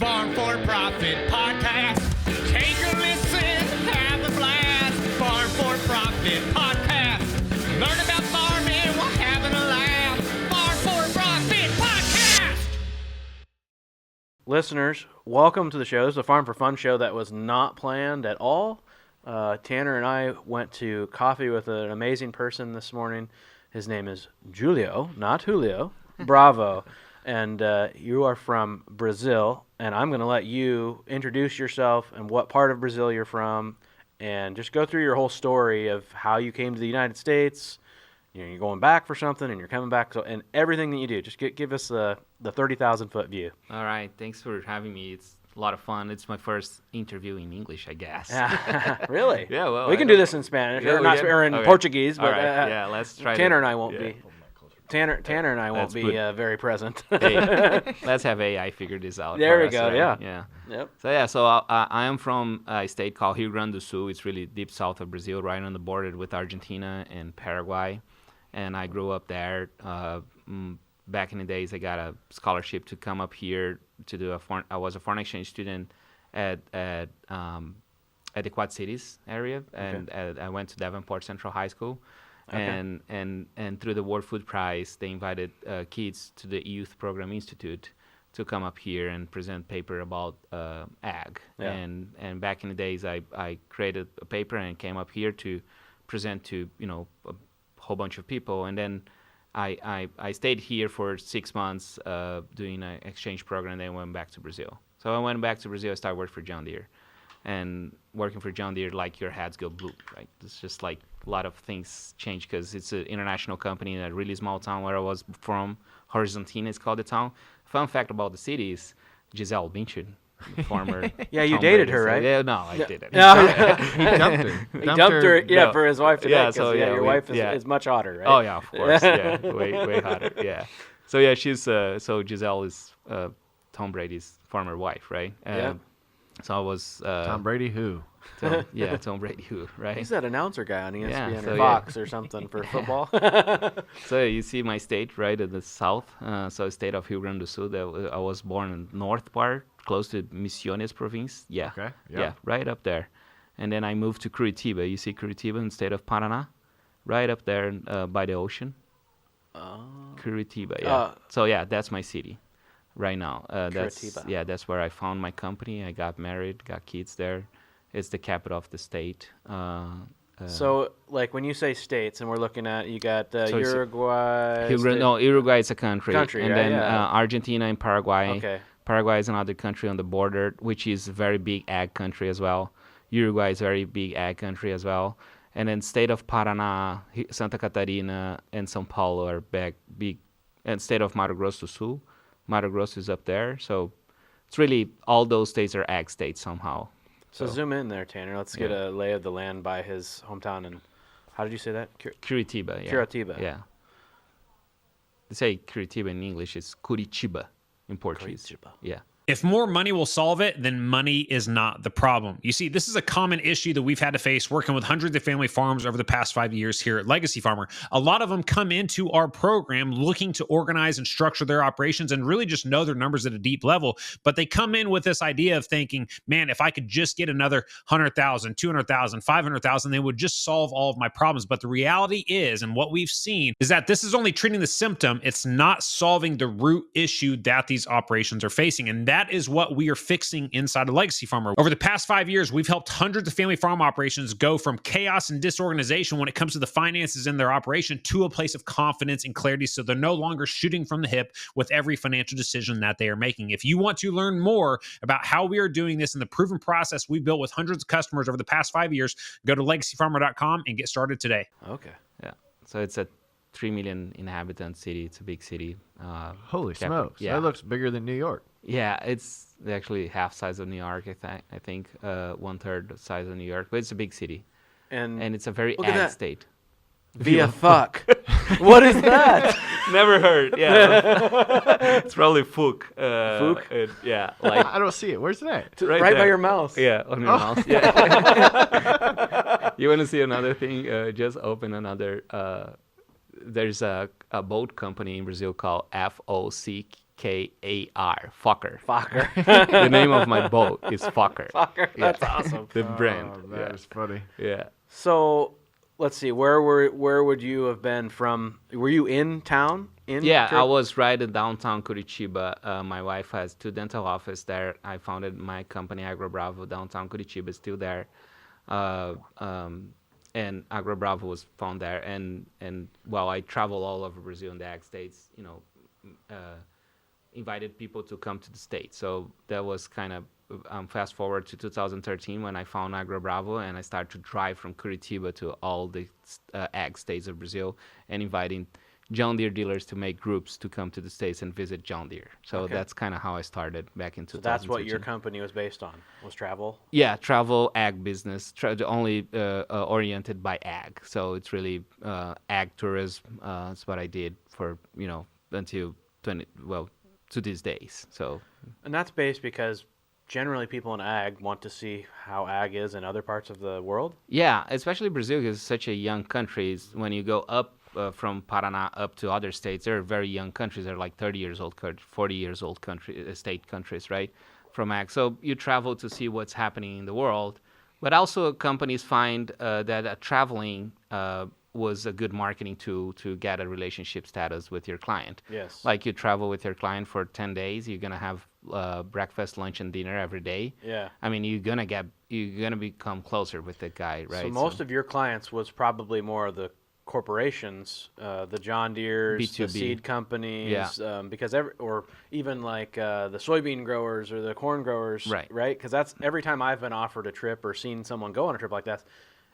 Farm for Profit Podcast. Take a listen, have a blast. Farm for Profit Podcast. Learn about farming while having a laugh. Farm for Profit Podcast. Listeners, welcome to the show. This is a Farm for Fun show that was not planned at all. Tanner and I went to coffee with an amazing person this morning. His name is Julio, not Julio, Bravo. And you are from Brazil, and I'm going to let you introduce yourself and what part of Brazil you're from, and just go through your whole story of how you came to the United States. You know, you're going back for something, and you're coming back, and everything that you do. Just give us the 30,000-foot view. All right. Thanks for having me. It's a lot of fun. It's my first interview in English, I guess. Really? Yeah, well. We can do this in Spanish, or in Portuguese, but right. Yeah, let's try Tanner and I won't be. Tanner and I won't That's be good. Very present. Hey, let's have AI figure this out. There for we us, go, right? yeah. Yep. So I am from a state called Rio Grande do Sul. It's really deep south of Brazil, right on the border with Argentina and Paraguay. And I grew up there. Back in the days, I got a scholarship to come up here to do I was a foreign exchange student at the Quad Cities area, and I went to Davenport Central High School. Okay. And through the World Food Prize, they invited kids to the Youth Program Institute to come up here and present paper about ag. Yeah. And back in the days, I created a paper and came up here to present to a whole bunch of people. And then I stayed here for 6 months doing an exchange program, and then went back to Brazil. So I went back to Brazil. I started working for John Deere. And working for John Deere, like, your heads go blue, right? It's just like a lot of things change because it's an international company in a really small town where I was from. Horizontina is called the town. Fun fact about the city is Gisele Bündchen, former. Yeah, you dated her, right? Yeah, no, I didn't. No. He dumped her. He dumped her, no. for his wife today. Yeah, so your wife is much hotter, right? Oh yeah, of course. Yeah, way hotter. Yeah. So yeah, she's so Gisele is Tom Brady's former wife, right? Yeah. So I was Tom Brady who? Tom Brady who, right? He's that announcer guy on ESPN or so Fox or something for football. So you see my state, right, in the south. So state of Rio Grande do Sul. I was born in north part, close to Misiones province. Yeah. Okay. Yeah, right up there. And then I moved to Curitiba. You see Curitiba in the state of Paraná, right up there by the ocean. Curitiba, yeah. So yeah, that's my city. Right now, that's where I found my company. I got married, got kids there. It's the capital of the state. So, like, when you say states, and we're looking at, you got Uruguay. Uruguay is a country, and right? then Argentina and Paraguay. Okay. Paraguay is another country on the border, which is a very big ag country as well. Uruguay is a very big ag country as well. And then state of Paraná, Santa Catarina, and São Paulo are big, and state of Mato Grosso do Sul. Mato Grosso is up there, so it's really all those states are ag states somehow. So zoom in there, Tanner. Let's get a lay of the land by his hometown. And how did you say that? Curitiba. Yeah. Curitiba. Yeah. They say Curitiba in English. It's Curitiba in Portuguese. Curitiba. Yeah. If more money will solve it, then money is not the problem. You see, this is a common issue that we've had to face working with hundreds of family farms over the past 5 years here at Legacy Farmer. A lot of them come into our program looking to organize and structure their operations and really just know their numbers at a deep level. But they come in with this idea of thinking, man, if I could just get another 100,000, 200,000, 500,000, they would just solve all of my problems. But the reality is, and what we've seen, is that this is only treating the symptom. It's not solving the root issue that these operations are facing. And that is what we are fixing inside of Legacy Farmer. Over the past 5 years, we've helped hundreds of family farm operations go from chaos and disorganization when it comes to the finances in their operation to a place of confidence and clarity, so they're no longer shooting from the hip with every financial decision that they are making. If you want to learn more about how we are doing this and the proven process we've built with hundreds of customers over the past 5 years, go to legacyfarmer.com and get started today. Okay. Yeah. So it's a 3 million inhabitant city. It's a big city. Holy smokes. Yeah. That looks bigger than New York. Yeah, it's actually half size of New York. I think 1/3 the size of New York, but it's a big city, and it's a very ag state. Via fuck. What is that? Never heard. Yeah, it's probably Fook. Fook? Yeah, like I don't see it. Where's that? Right by your mouth. Yeah, on your mouth. Yeah. You want to see another thing? Just open another. There's a boat company in Brazil called FOC Fokker. Fokker. The name of my boat is Fokker. Fokker. That's awesome. The brand. Oh, that is funny. Yeah. So let's see. Where would you have been from? Were you in town? Yeah, I was right in downtown Curitiba. My wife has 2 dental offices there. I founded my company Agrobravo downtown Curitiba, is still there. And Agrobravo was found there. And well, I travel all over Brazil and the Ag States, invited people to come to the States. So that was kind of fast forward to 2013 when I found Agrobravo, and I started to drive from Curitiba to all the Ag States of Brazil and inviting John Deere dealers to make groups to come to the States and visit John Deere. So that's kind of how I started back in 2013. So that's what your company was based on, was travel? Yeah, travel, ag business, only oriented by ag. So it's really ag tourism. That's what I did for, until to these days. So. And that's based because generally people in ag want to see how ag is in other parts of the world? Yeah, especially Brazil is such a young country. When you go up from Paraná up to other states, they're very young countries. They're like 30 years old, 40 years old state countries, right? From ag. So you travel to see what's happening in the world. But also companies find that traveling was a good marketing tool to get a relationship status with your client. Yes. Like you travel with your client for 10 days, you're going to have breakfast, lunch, and dinner every day. Yeah. I mean, you're gonna become closer with the guy, right? So most of your clients was probably more of the corporations, the John Deere's, B2B. the seed companies, because or even like the soybean growers or the corn growers, Right? Because that's every time I've been offered a trip or seen someone go on a trip like that,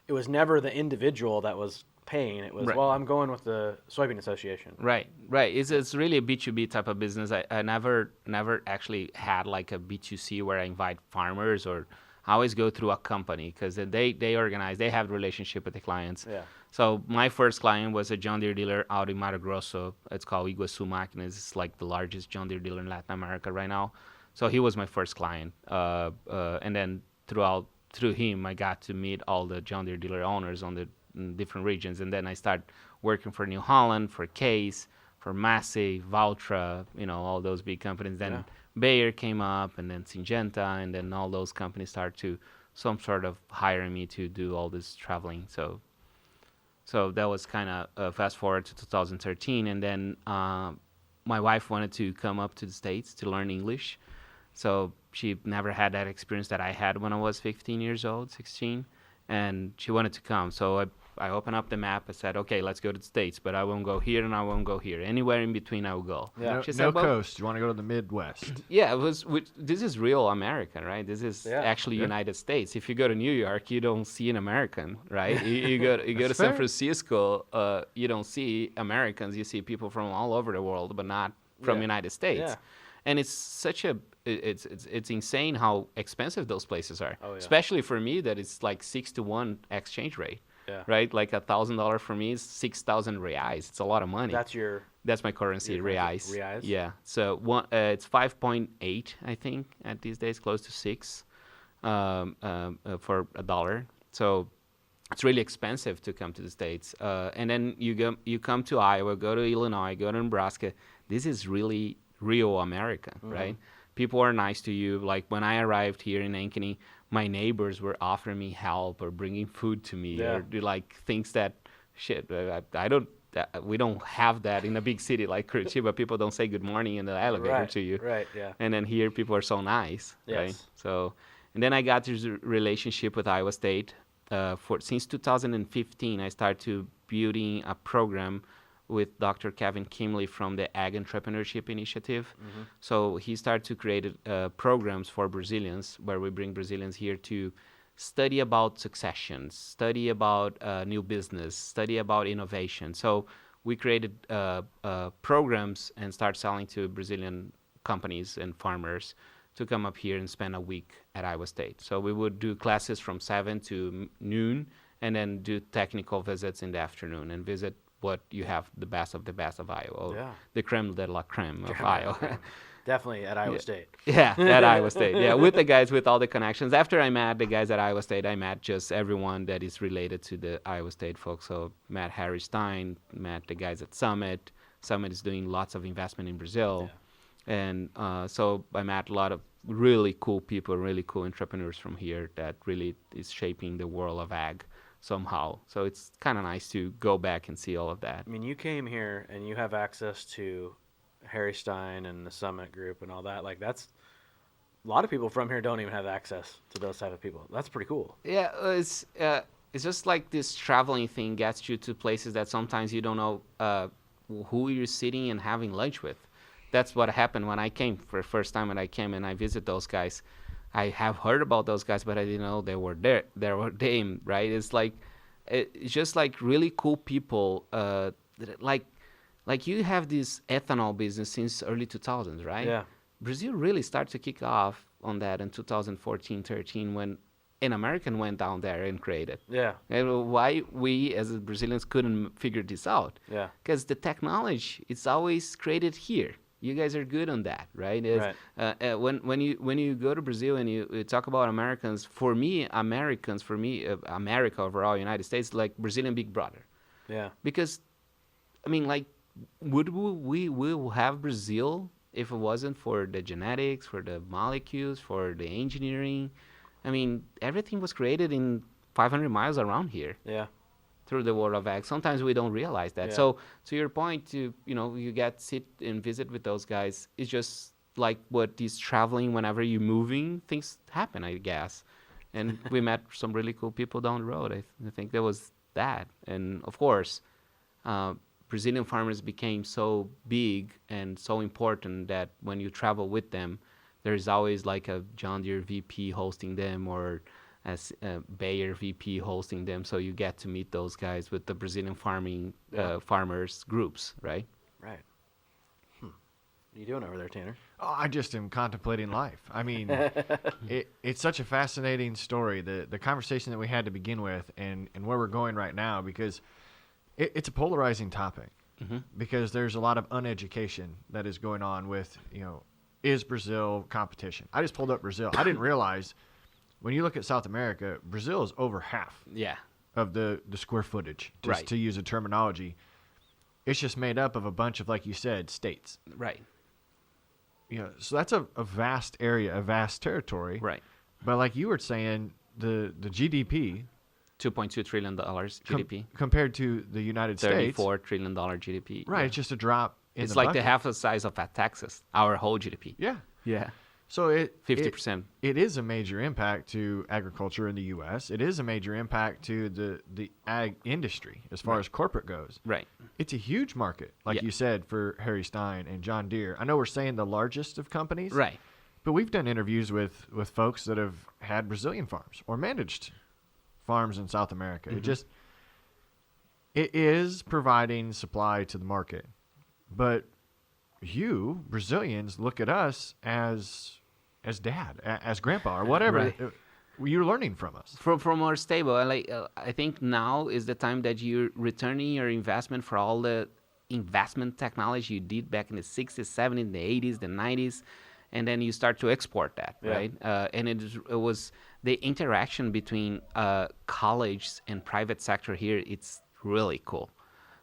it was never the individual that was paying. It was, Right. well, I'm going with the Soybean Association. Right. It's really a B2B type of business. I never actually had like a B2C where I invite farmers, or I always go through a company because they organize, they have a relationship with the clients. Yeah. So my first client was a John Deere dealer out in Mato Grosso. It's called Iguaçu Máquinas. It's like the largest John Deere dealer in Latin America right now. So he was my first client. And then through him, I got to meet all the John Deere dealer owners on the different regions. And then I started working for New Holland, for Case, for Massey, Valtra, all those big companies. Then Bayer came up, and then Syngenta, and then all those companies started to some sort of hiring me to do all this traveling. So that was kind of fast forward to 2013. And then my wife wanted to come up to the States to learn English. So she never had that experience that I had when I was 15 years old, 16. And she wanted to come. So I opened up the map. I said, okay, let's go to the States, but I won't go here and I won't go here. Anywhere in between, I will go. Yeah. She No said, well, coast. You want to go to the Midwest. yeah, this is real American, right? This is actually United States. If you go to New York, you don't see an American, right? you go to San Francisco, you don't see Americans. You see people from all over the world, but not from United States. Yeah. And it's such it's insane how expensive those places are. Oh, yeah. Especially for me, that it's like 6-to-1 exchange rate. Yeah. Right, like $1,000 for me is 6,000 reais. It's a lot of money. That's my currency, reais. Reais. Yeah. So it's 5.8, I think, at these days, close to 6 for $1. So it's really expensive to come to the States. And then you come to Iowa, go to Illinois, go to Nebraska. This is really real America, right? People are nice to you. Like when I arrived here in Ankeny, my neighbors were offering me help or bringing food to me, or do like things that we don't have that in a big city like Curitiba. People don't say good morning in the elevator to you. Right, yeah. And then here people are so nice, right? So, and then I got this relationship with Iowa State. Since 2015, I started to building a program with Dr. Kevin Kimley from the Ag Entrepreneurship Initiative. Mm-hmm. So he started to create programs for Brazilians, where we bring Brazilians here to study about succession, study about new business, study about innovation. So we created programs and start selling to Brazilian companies and farmers to come up here and spend a week at Iowa State. So we would do classes from 7 to noon, and then do technical visits in the afternoon and visit what you have, the best of Iowa, the creme de la creme of Iowa. Definitely at Iowa State. Yeah, at Iowa State. Yeah, with the guys, with all the connections. After I met the guys at Iowa State, I met just everyone that is related to the Iowa State folks. So met Harry Stein, met the guys at Summit. Summit is doing lots of investment in Brazil. And so I met a lot of really cool people, really cool entrepreneurs from here that really is shaping the world of ag somehow. So it's kind of nice to go back and see all of that. I mean, you came here and you have access to Harry Stein and the Summit Group and all that. Like, that's a lot of people from here don't even have access to those type of people. That's pretty cool. Yeah, it's just like this traveling thing gets you to places that sometimes you don't know who you're sitting and having lunch with. That's what happened when I came for the first time. When I came and I visit those guys, I have heard about those guys, but I didn't know they were there. They were them, right? It's just like really cool people. Like you have this ethanol business since early 2000s, right? Yeah. Brazil really started to kick off on that in 2014, 13 when an American went down there and created. Yeah. And why we as Brazilians couldn't figure this out? Yeah. Because the technology it's always created here. You guys are good on that, right? Right. When you go to Brazil and you talk about Americans, for me, America overall, United States, like Brazilian Big Brother. Yeah. Because, I mean, like, would we have Brazil if it wasn't for the genetics, for the molecules, for the engineering? I mean, everything was created in 500 miles around here. Yeah. Through the world of ag. Sometimes we don't realize that. Yeah. So to your point, you get sit and visit with those guys. It's just like what is traveling whenever you're moving, things happen, I guess. And we met some really cool people down the road. I think there was that. And of course, Brazilian farmers became so big and so important that when you travel with them, there's always like a John Deere VP hosting them or as Bayer VP hosting them, so you get to meet those guys with the Brazilian farmers groups, right? Right. What are you doing over there, Tanner? Oh, I just am contemplating life. I mean, it's such a fascinating story, the conversation that we had to begin with and where we're going right now, because it's a polarizing topic. Mm-hmm. Because there's a lot of uneducation that is going on with, is Brazil competition? I just pulled up Brazil. I didn't realize when you look at South America, Brazil is over half of the square footage, just to use a terminology. It's just made up of a bunch of, like you said, states. Right. So that's a vast area, a vast territory. Right. But like you were saying, the GDP, $2.2 trillion GDP. Compared to the United States. $34 trillion GDP. Right, it's just a drop in it's the like bucket. the half the size of Texas, our whole GDP. Yeah. Yeah. So 50%. It is a major impact to agriculture in the U.S. It is a major impact to the ag industry as far as corporate goes. Right. It's a huge market, like you said, for Harry Stein and John Deere. I know we're saying the largest of companies. Right. But we've done interviews with folks that have had Brazilian farms or managed farms in South America. Mm-hmm. It is providing supply to the market. But you, Brazilians, look at us as dad, as grandpa, or whatever. Right. You're learning from us. From our stable, I think now is the time that you're returning your investment for all the investment technology you did back in the 60s, 70s, the 80s, the 90s, and then you start to export that, right? And it was the interaction between college and private sector here. It's really cool.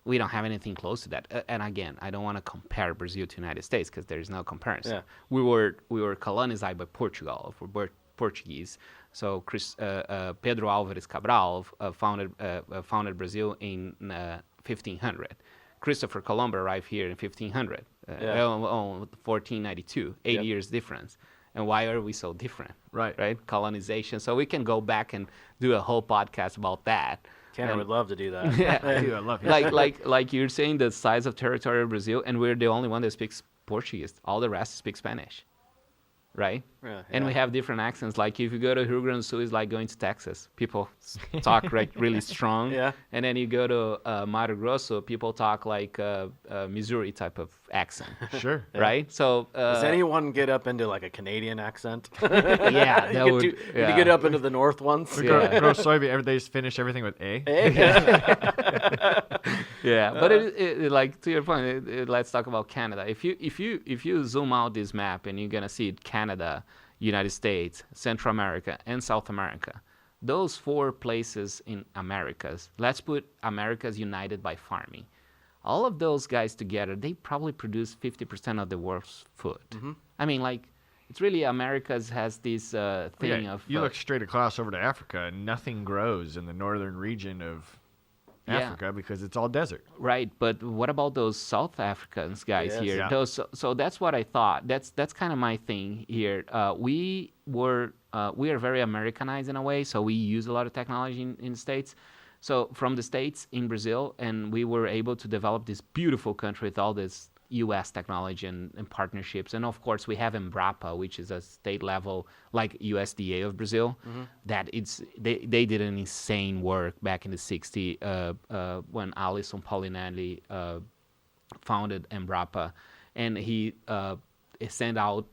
We don't have anything close to that. And again, I don't want to compare Brazil to the United States because there is no comparison. Yeah. We were colonized by Portugal, for Portuguese. So Pedro Álvares Cabral founded Brazil in 1500. Christopher Colomb arrived here in 1500. 1492, 8 years difference. And why are we so different? Right? Colonization. So we can go back and do a whole podcast about that. Tanner would love to do that. Yeah, I do. I love it. like you're saying, the size of territory of Brazil, and we're the only one that speaks Portuguese. All the rest speak Spanish, right? And we have different accents. Like if you go to Rio Grande do Sul, it's like going to Texas. People talk really strong. Yeah. And then you go to Mato Grosso, people talk like Missouri type of accent. Sure. Right? So Does anyone get up into like a Canadian accent? yeah, that would. Did you get up into the north ones? We grow soybean. They just finish everything with A. Yeah, but it like to your point, let's talk about Canada. If you zoom out this map and you're gonna see Canada, United States, Central America, and South America, those 4 places in Americas. Let's put Americas united by farming. all of those guys together, they probably produce 50% of the world's food. I mean, like, it's really America's has this thing of... You look straight across over to Africa, and nothing grows in the northern region of Africa because it's all desert. Right, but what about those South Africans guys here? Yeah. Those, so that's what I thought. That's kind of my thing here. We are very Americanized in a way, so we use a lot of technology in the States. So from the States in Brazil, and we were able to develop this beautiful country with all this U.S. technology and partnerships. And of course, we have Embrapa, which is a state level, like USDA of Brazil. That they did an insane work back in the 60s when Alisson Paulinelli founded Embrapa. And he sent out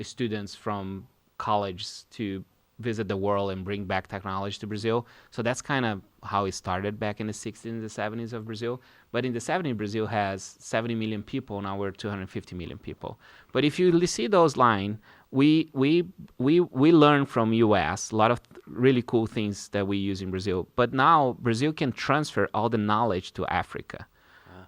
students from college to visit the world and bring back technology to Brazil. So that's kind of how it started back in the 60s and the 70s of Brazil. But in the 70s, Brazil has 70 million people. Now we're 250 million people. But if you see those lines, we learn from U.S. a lot of really cool things that we use in Brazil. But now Brazil can transfer all the knowledge to Africa.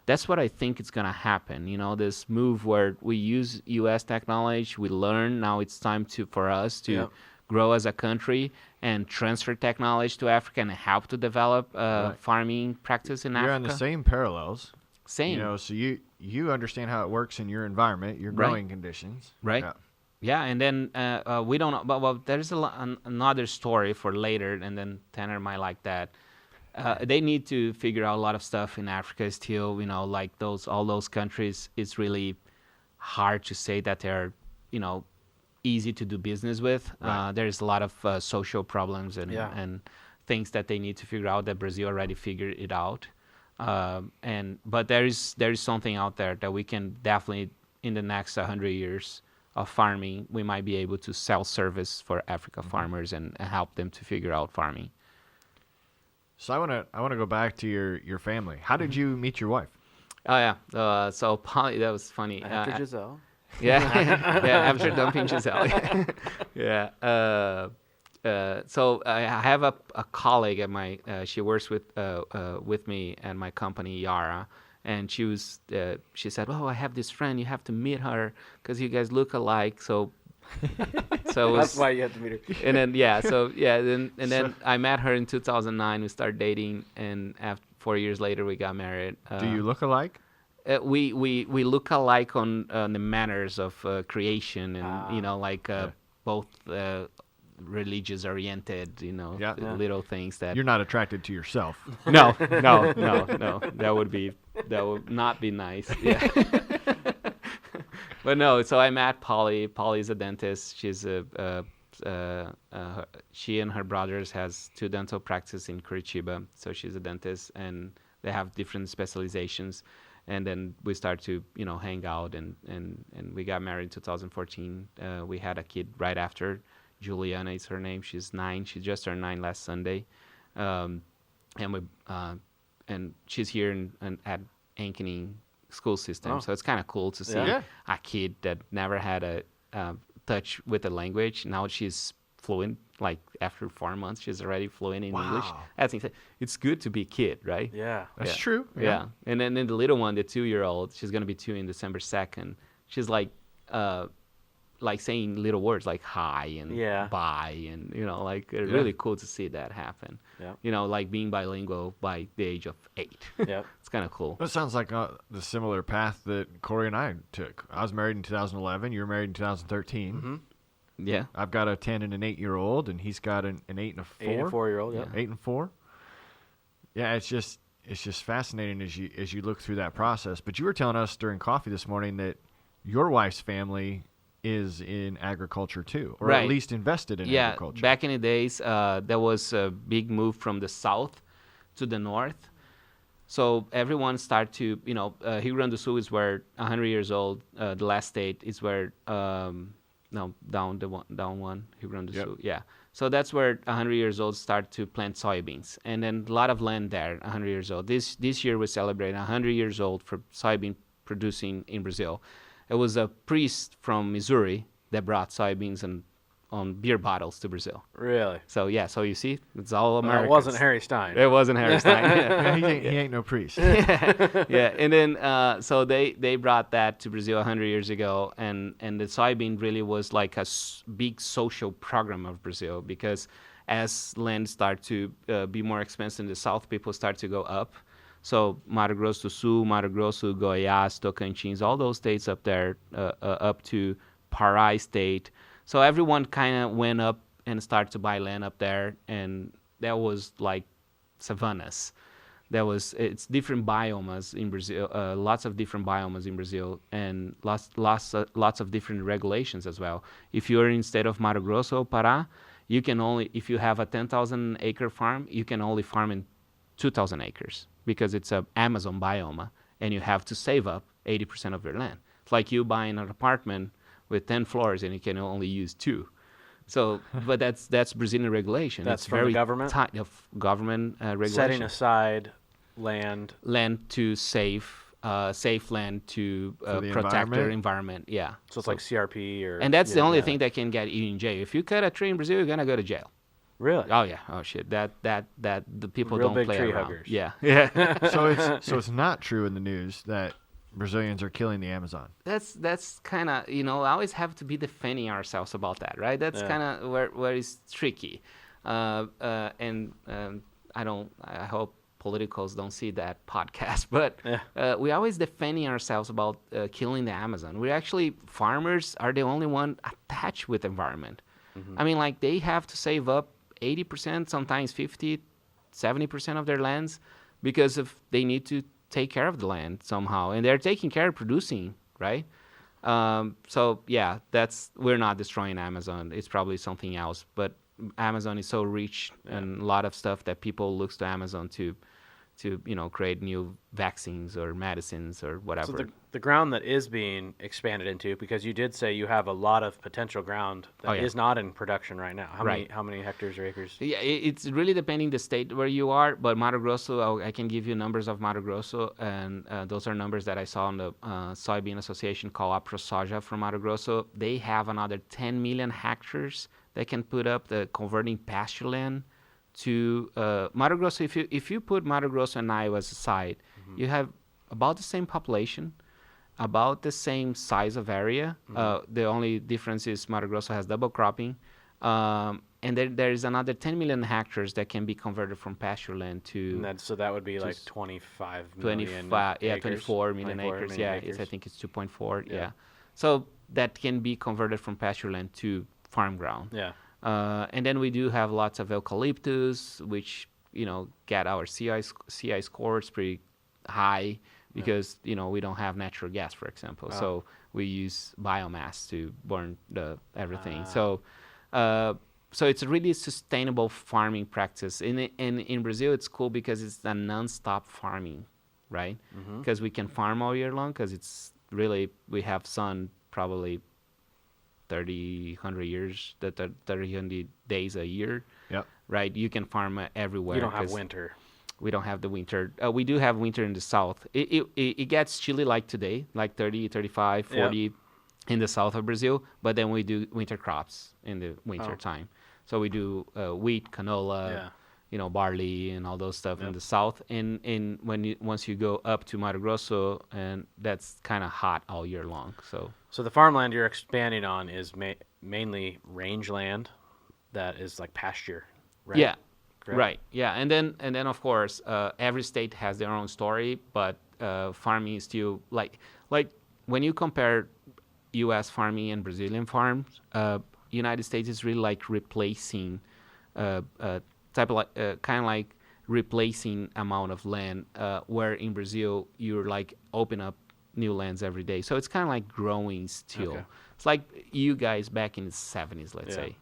That's what I think is going to happen. You know, this move where we use U.S. technology, we learn. Now it's time for us to grow as a country and transfer technology to Africa and help to develop farming practice in Africa. You're on the same parallels. Same. You know, so you understand how it works in your environment, your growing conditions. Right. Yeah, and then we don't know. But there's another story for later, and then Tanner might like that. They need to figure out a lot of stuff in Africa still. You know, like all those countries, it's really hard to say that they're, you know, easy to do business with. There's a lot of social problems and things that they need to figure out that Brazil already figured it out. But there is something out there that we can definitely, in the next 100 years of farming, we might be able to sell service for Africa farmers and help them to figure out farming. So I want to go back to your family. How did you meet your wife? Oh yeah. So Polly, that was funny. After Giselle. Yeah, after dumping Giselle. Yeah. So I have a colleague at my. She works with me at my company, Yara, and she said, "Oh, I have this friend. You have to meet her because you guys look alike." So That's why you have to meet her. And then then I met her in 2009. We started dating, and 4 years later we got married. Do you look alike? We look alike on the manners of creation, and you know, like both religious oriented, you know, little things that you're not attracted to yourself. No. That would not be nice. Yeah. But no, so I met Polly. Polly's a dentist. She's she and her brothers has 2 dental practices in Curitiba. So she's a dentist, and they have different specializations. And then we start to, you know, hang out, and we got married in 2014. We had a kid right after. Juliana is her name. She's 9. She just turned 9 last Sunday, and she's here at Ankeny school system. So it's kind of cool to see a kid that never had a touch with the language. Now she's fluent. Like after 4 months, she's already fluent in English. That's insane. It's good to be a kid, right? Yeah, that's true. Yeah. And then the little one, the 2-year-old, she's gonna be 2 in December 2nd. She's like saying little words like hi and bye, and you know, like really cool to see that happen. Yeah. You know, like being bilingual by the age of 8. Yeah. It's kind of cool. That sounds like the similar path that Corey and I took. I was married in 2011. You were married in 2013. Mm-hmm. Yeah. I've got a 10 and an 8-year-old, and he's got an 8 and a 4. 8 and 4-year-old, yeah. 8 and 4. Yeah, it's just fascinating as you look through that process. But you were telling us during coffee this morning that your wife's family is in agriculture too, or at least invested in agriculture. Back in the days, there was a big move from the south to the north. So everyone started to, you know, Rio Grande do Sul is where 100 years old. The last state is where, down one, Rio Grande do Sul. Yeah. So that's where 100 years old start to plant soybeans. And then a lot of land there, 100 years old. This year we celebrate 100 years old for soybean producing in Brazil. It was a priest from Missouri that brought soybeans and on beer bottles to Brazil. Really? So yeah, so you see, it's all Americans. It wasn't Harry Stein. It wasn't Harry Stein. Yeah, he ain't no priest. Yeah, and then so they brought that to Brazil 100 years ago, and the soybean really was like a big social program of Brazil, because as land start to be more expensive in the south, people start to go up. So Mato Grosso do Sul, Mato Grosso, Goiás, Tocantins, all those states up there, up to Pará state. So everyone kind of went up and started to buy land up there, and that was like savannas. It's different biomes in Brazil, lots of different biomes in Brazil, and lots of different regulations as well. If you're in state of Mato Grosso, Pará, you can only, if you have a 10,000 acre farm, you can only farm in 2,000 acres, because it's a Amazon biome, and you have to save up 80% of your land. It's like you buying an apartment with 10 floors and you can only use 2. So, but that's Brazilian regulation. That's it's from very the government? tight of government regulation. Setting aside land to save land to the protect their environment. Yeah. So it's like CRP or... And that's the only thing that can get you in jail. If you cut a tree in Brazil, you're gonna go to jail. Really? Oh yeah. Oh shit. That the people Real don't big play tree around. huggers. Yeah. Yeah. So it's not true in the news that Brazilians are killing the Amazon. That's kind of, I always have to be defending ourselves about that, right? That's kind of where it's tricky, and I hope politicals don't see that podcast, but we always defending ourselves about killing the Amazon. We actually, farmers are the only one attached with environment. Mm-hmm. I mean, like, they have to save up 80%, sometimes 50, 70% of their lands, because if they need to take care of the land somehow, and they're taking care of producing, right? So yeah, we're not destroying Amazon. It's probably something else, but Amazon is so rich and a lot of stuff that people looks to Amazon to create new vaccines or medicines or whatever. So the ground that is being expanded into, because you did say you have a lot of potential ground that is not in production right now. How many hectares or acres? Yeah, it's really depending the state where you are, but Mato Grosso, I can give you numbers of Mato Grosso, and those are numbers that I saw on the soybean association called AproSoja from Mato Grosso. They have another 10 million hectares that can put up the converting pasture land to Mato Grosso. If you put Mato Grosso and Iowa aside, you have about the same population, about the same size of area. The only difference is Mato Grosso has double cropping, and there is another 10 million hectares that can be converted from pasture land to. So that would be like 25 million 24 million acres. I think it's 2.4. Yeah. So that can be converted from pasture land to farm ground. Yeah. And then we do have lots of eucalyptus, which get our CI scores pretty high, because we don't have natural gas, for example. So we use biomass to burn everything. So it's a really sustainable farming practice. In Brazil, it's cool because it's a non-stop farming, right? Because we can farm all year long, because it's really, we have sun probably 300 days a year. Yep. Right? You can farm everywhere. You don't have winter. We don't have the winter. We do have winter in the south. It gets chilly like today, like 30, 35, 40 in the south of Brazil, but then we do winter crops in the winter time. So we do wheat, canola, barley and all those stuff in the south. And once you go up to Mato Grosso, and that's kind of hot all year long. So the farmland you're expanding on is mainly rangeland that is like pasture, right? Yeah. Correct? Right. Yeah. And then of course, every state has their own story, but farming is still like when you compare U.S. farming and Brazilian farms, United States is really like replacing replacing amount of land, where in Brazil you're like open up new lands every day. So it's kind of like growing still. Okay. It's like you guys back in the 70s, let's say,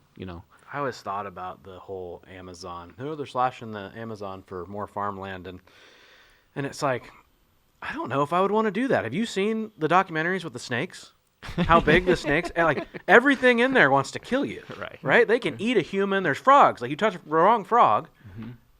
I always thought about the whole Amazon. They're slashing the Amazon for more farmland, and it's like, I don't know if I would want to do that. Have you seen the documentaries with the snakes? How big the snakes? Like, everything in there wants to kill you. Right? They can eat a human. There's frogs. Like, you touch the wrong frog,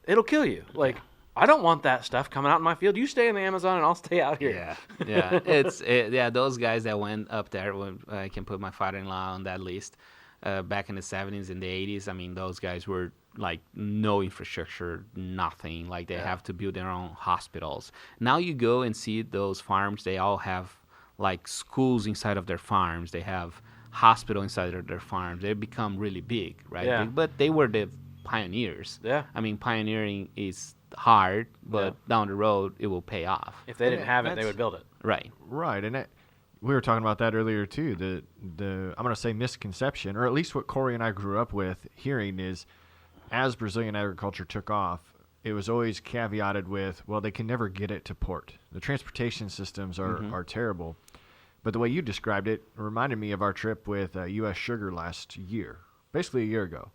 it'll kill you. Like, I don't want that stuff coming out in my field. You stay in the Amazon, and I'll stay out here. Yeah. Those guys that went up there, I can put my father-in-law on that list. back in the 70s and the 80s. I mean, those guys were like no infrastructure, nothing. Like they have to build their own hospitals. Now you go and see those farms, they all have like schools inside of their farms. They have hospital inside of their farms. They become really big, right? Yeah. But they were the pioneers. Yeah. I mean, pioneering is hard, but down the road it will pay off. If they didn't have it, they would build it. Right. Right, and we were talking about that earlier too. The I'm going to say misconception, or at least what Corey and I grew up with hearing is, as Brazilian agriculture took off, it was always caveated with, well, they can never get it to port. The transportation systems are terrible. But the way you described it reminded me of our trip with U.S. Sugar last year, basically a year ago.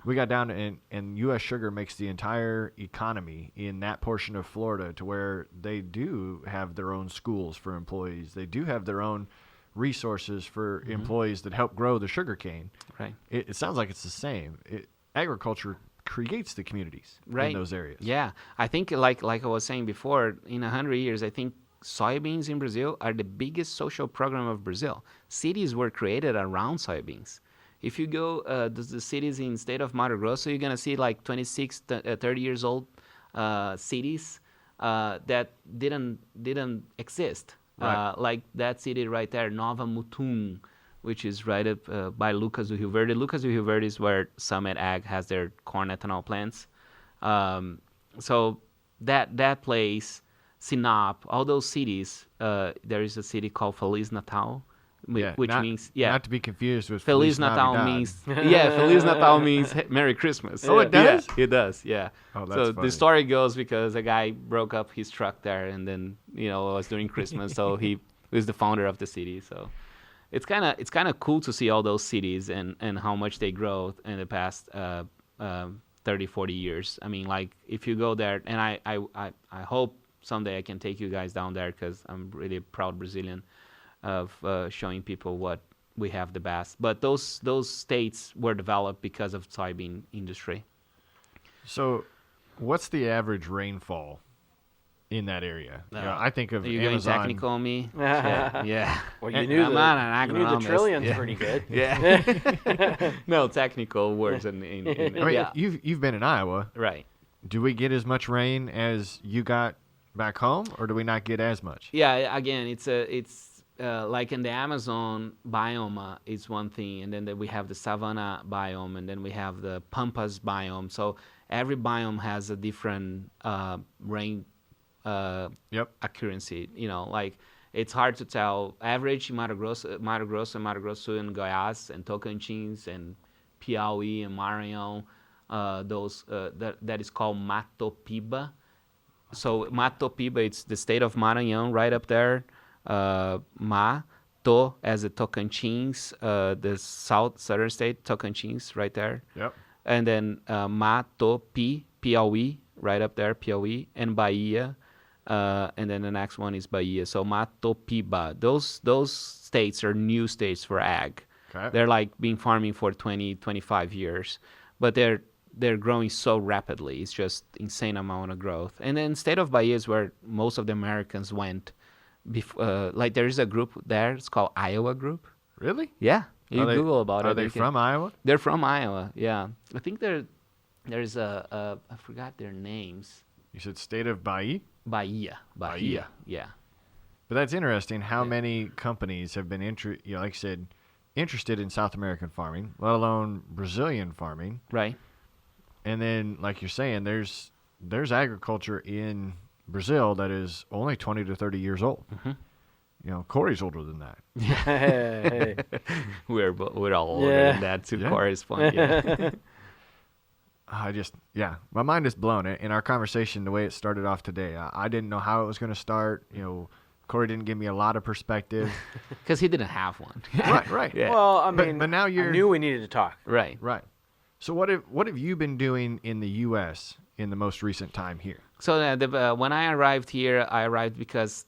We got down and U.S. Sugar makes the entire economy in that portion of Florida to where they do have their own schools for employees. They do have their own resources for employees that help grow the sugar cane. Right. It sounds like it's the same. Agriculture creates the communities right. in those areas. Yeah. I think like I was saying before, in 100 years, I think soybeans in Brazil are the biggest social program of Brazil. Cities were created around soybeans. If you go to the cities in state of Mato Grosso, you're going to see like 26, 30 years old cities that didn't exist. Right. Like that city right there, Nova Mutum, which is right up by Lucas do Rio Verde. Lucas do Rio Verde is where Summit Ag has their corn ethanol plants. So that place, Sinop, all those cities, there is a city called Feliz Natal, which means not to be confused with Feliz Natal Navidad. means Feliz Natal means Merry Christmas. Oh, it does? Yeah, it does. Yeah. Oh, that's so funny. the story goes because a guy broke up his truck there, and then it was during Christmas, so he was the founder of the city. So it's kind of cool to see all those cities and how much they grow in the past 30, 40 years. I mean, like if you go there, and I hope someday I can take you guys down there because I'm really proud Brazilian of showing people what we have the best. But those states were developed because of soybean industry. So, what's the average rainfall in that area? I think of Are you Amazon. going technical on me? Yeah. Well, I'm you not an knew the agronomist. trillion's Yeah. pretty good. Yeah. No, technical words I mean, yeah. you've been in Iowa. Right. Do we get as much rain as you got back home, or do we not get as much? Yeah, again, it's like in the Amazon biome is one thing, and then we have the savanna biome, and then we have the pampas biome. So every biome has a different rain accuracy. Like it's hard to tell. Average Mato Grosso, and Goiás, and Tocantins, and Piauí, and Maranhão, that is called Mato Piba. So Mato Piba, it's the state of Maranhão right up there. Mato as a Tocantins, the southern state, Tocantins right there. Yep. And then Mato Piauí, right up there, Piauí, and Bahia. And then the next one is Bahia. So Mato Piba. Those states are new states for ag. Okay. They're like been farming for 20, 25 years. But they're growing so rapidly. It's just insane amount of growth. And then state of Bahia is where most of the Americans went. Like there is a group there. It's called Iowa Group. Really? Yeah, you Google about it. Are they from Iowa? They're from Iowa. Yeah, I think there's I forgot their names. You said state of Bahia? Bahia. Yeah. But that's interesting how many companies have been, like you said, interested in South American farming, let alone Brazilian farming. Right. And then, like you're saying, there's agriculture in Brazil that is only 20 to 30 years old. Mm-hmm. Corey's older than that. Hey. We're all older than that, to Corey's point. Yeah. My mind is blown. In our conversation, the way it started off today, I didn't know how it was going to start. Corey didn't give me a lot of perspective. Because he didn't have one. Right. Yeah. Well, I mean, but now I knew we needed to talk. Right. Right. So what have you been doing in the U.S. in the most recent time here? So when I arrived here, I arrived because,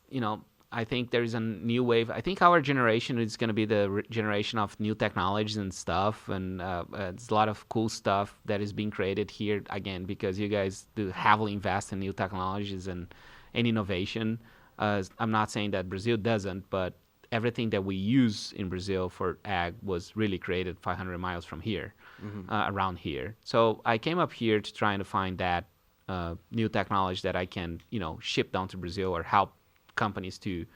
I think there is a new wave. I think our generation is going to be the generation of new technologies and stuff. And it's a lot of cool stuff that is being created here, again, because you guys do heavily invest in new technologies and innovation. I'm not saying that Brazil doesn't, but everything that we use in Brazil for ag was really created 500 miles from here, around here. So I came up here to try to find that new technology that I can, ship down to Brazil or help companies to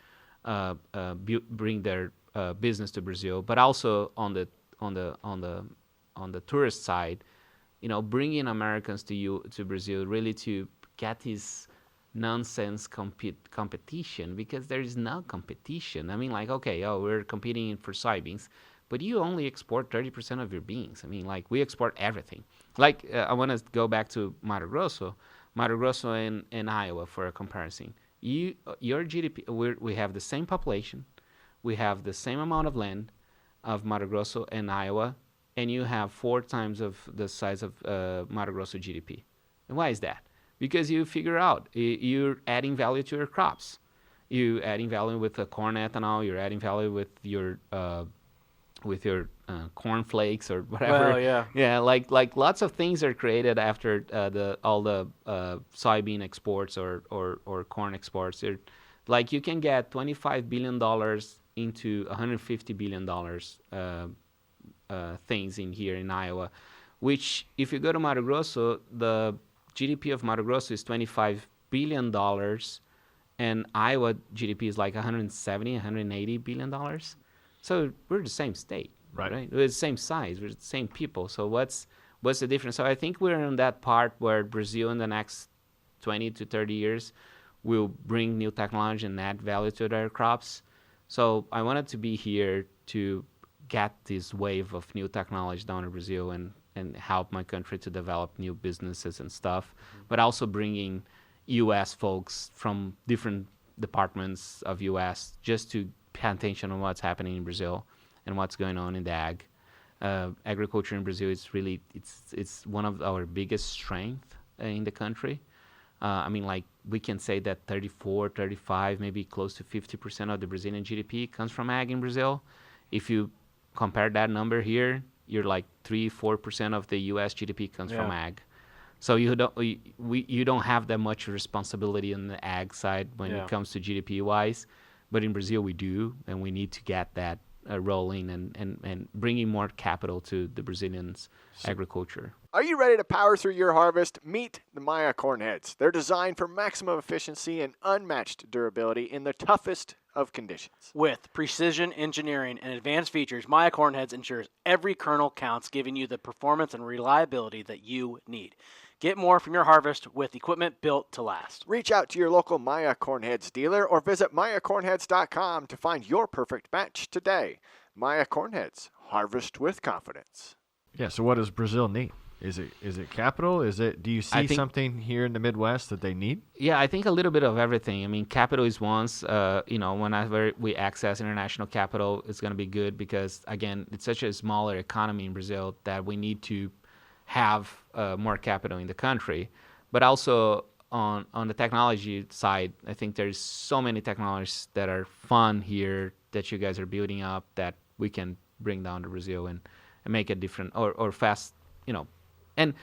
bring their business to Brazil, but also on the tourist side, bringing Americans to Brazil, really to get this nonsense competition, because there is no competition. I mean, like, okay, we're competing for soybeans, but you only export 30% of your beans. I mean, like, we export everything. Like, I want to go back to Mato Grosso in Iowa for a comparison. Your GDP, we have the same population, we have the same amount of land of Mato Grosso and Iowa, and you have 4 times of the size of Mato Grosso GDP. And why is that? Because you figure out you're adding value to your crops. You're adding value with the corn ethanol. You're adding value with your corn flakes or whatever. Well, yeah. Like lots of things are created after all the soybean exports or corn exports. Like, you can get $25 billion into $150 billion things in here in Iowa, which, if you go to Mato Grosso, the GDP of Mato Grosso is $25 billion, and Iowa GDP is like $170, $180 billion. So we're the same state, right? We're the same size, we're the same people. So what's the difference? So I think we're in that part where Brazil in the next 20 to 30 years will bring new technology and add value to their crops. So I wanted to be here to get this wave of new technology down in Brazil and help my country to develop new businesses and stuff, but also bringing U.S. folks from different departments of U.S. just to pay attention on what's happening in Brazil and what's going on in the ag. Agriculture in Brazil is really, it's one of our biggest strengths in the country. I mean, like, we can say that 34, 35, maybe close to 50% of the Brazilian GDP comes from ag in Brazil. If you compare that number here, you're like 3-4% of the U.S. GDP comes from ag. So you don't have that much responsibility on the ag side when it comes to GDP wise, but in Brazil we do, and we need to get that rolling and bringing more capital to the Brazilians' agriculture. Are you ready to power through your harvest? Meet the Maya corn heads. They're designed for maximum efficiency and unmatched durability in the toughest of conditions. With precision engineering and advanced features, Maya corn heads ensures every kernel counts, giving you the performance and reliability that you need. Get more from your harvest with equipment built to last. Reach out to your local Maya Cornheads dealer or visit mayacornheads.com to find your perfect match today. Maya Cornheads, harvest with confidence. Yeah, so what does Brazil need? Is it capital? Do you see something here in the Midwest that they need? Yeah, I think a little bit of everything. I mean, capital is once, whenever we access international capital, it's going to be good because, again, it's such a smaller economy in Brazil that we need to have more capital in the country. But also on the technology side, I think there's so many technologies that are fun here that you guys are building up that we can bring down to Brazil and make it different or fast, And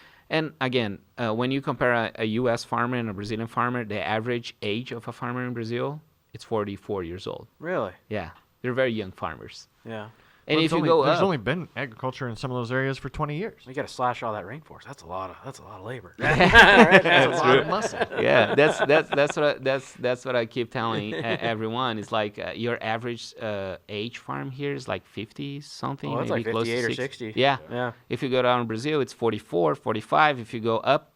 again, when you compare a U.S. farmer and a Brazilian farmer, the average age of a farmer in Brazil, it's 44 years old. Really? Yeah. They're very young farmers. Yeah. And well, if you go there's up, only been agriculture in some of those areas for 20 years. You got to slash all that rainforest. That's a lot of labor. That's a lot of muscle. Yeah, that's what I keep telling everyone. It's like your average age farm here is like 50 something, that's maybe like close 58 to or 60. 60. Yeah. If you go down in Brazil, it's 44, 45. If you go up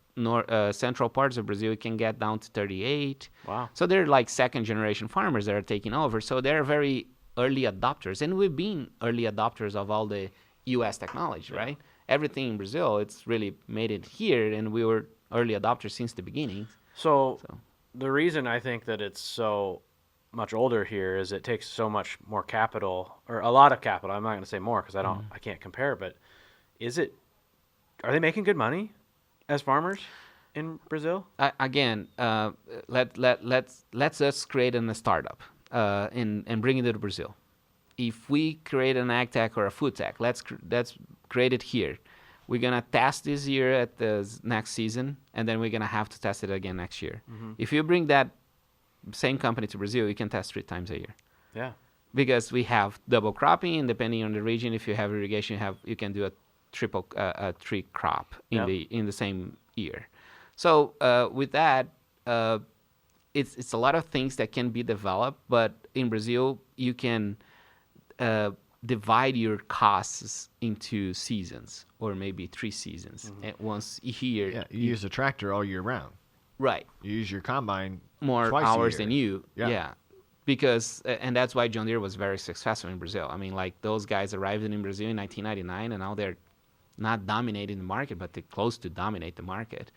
central parts of Brazil, it can get down to 38. Wow. So they're like second generation farmers that are taking over. So they're very early adopters, and we've been early adopters of all the U.S. technology, right? Everything in Brazil, it's really made it here, and we were early adopters since the beginning. So the reason I think that it's so much older here is it takes so much more capital, or a lot of capital. I'm not going to say more because I can't compare, but are they making good money as farmers in Brazil? Let's us create a startup. And bring it to Brazil. If we create an ag tech or a food tech, let's create it here. We're gonna test this year at the next season, and then we're gonna have to test it again next year. Mm-hmm. If you bring that same company to Brazil, you can test 3 times a year. Yeah. because we have double cropping. Depending on the region, if you have irrigation, you can do a tree crop in the same year. So with that, it's a lot of things that can be developed. But in Brazil, you can divide your costs into seasons, or maybe 3 seasons. And once here, you use a tractor all year round. Right. You use your combine more twice hours a year. than you. Yeah. Because, and that's why John Deere was very successful in Brazil. I mean, like, those guys arrived in Brazil in 1999, and now they're not dominating the market, but they're close to dominate the market,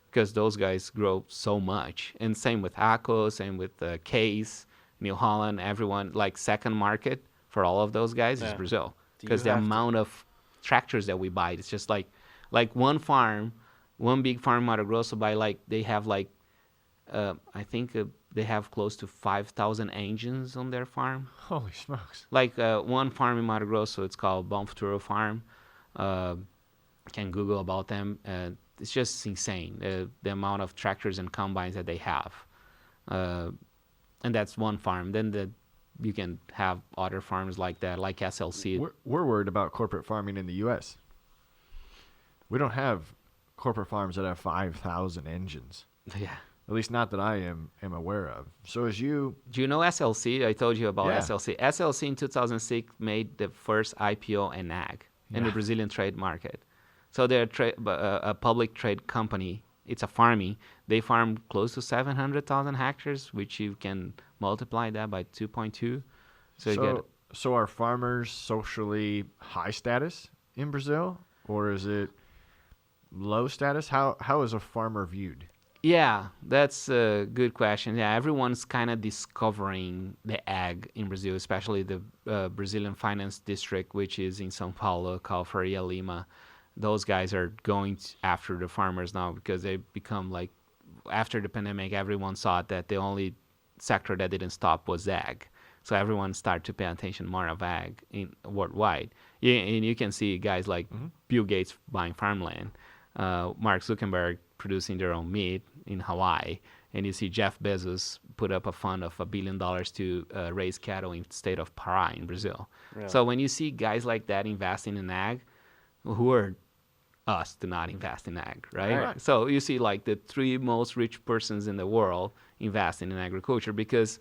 because those guys grow so much. And same with ACO, same with Case, New Holland, everyone. Like, second market for all of those guys is Brazil, because the amount of tractors that we buy, it's just like one farm, one big farm in Mato Grosso, they have I think they have close to 5,000 engines on their farm. Holy smokes! Like one farm in Mato Grosso, it's called Bom Futuro Farm. Can Google about them. It's just insane, the amount of tractors and combines that they have. And that's one farm. Then you can have other farms like that, like SLC. We're worried about corporate farming in the U.S. We don't have corporate farms that have 5,000 engines. Yeah. At least not that I am aware of. So as you... Do you know SLC? I told you about SLC. SLC in 2006 made the first IPO in ag, in the Brazilian trade market. So they're a public trade company. It's a farming. They farm close to 700,000 hectares, which you can multiply that by 2.2. So are farmers socially high status in Brazil, or is it low status? How is a farmer viewed? Yeah, that's a good question. Yeah, everyone's kind of discovering the ag in Brazil, especially the Brazilian Finance District, which is in São Paulo, called Faria Lima. Those guys are going after the farmers now, because they become like, after the pandemic, everyone saw that the only sector that didn't stop was ag. So everyone started to pay attention more of ag worldwide. And you can see guys like Bill Gates buying farmland, Mark Zuckerberg producing their own meat in Hawaii, and you see Jeff Bezos put up a fund of $1 billion to raise cattle in the state of Pará in Brazil. Really? So when you see guys like that investing in ag, who are us to not invest in ag, right? So you see like the 3 most rich persons in the world investing in agriculture, because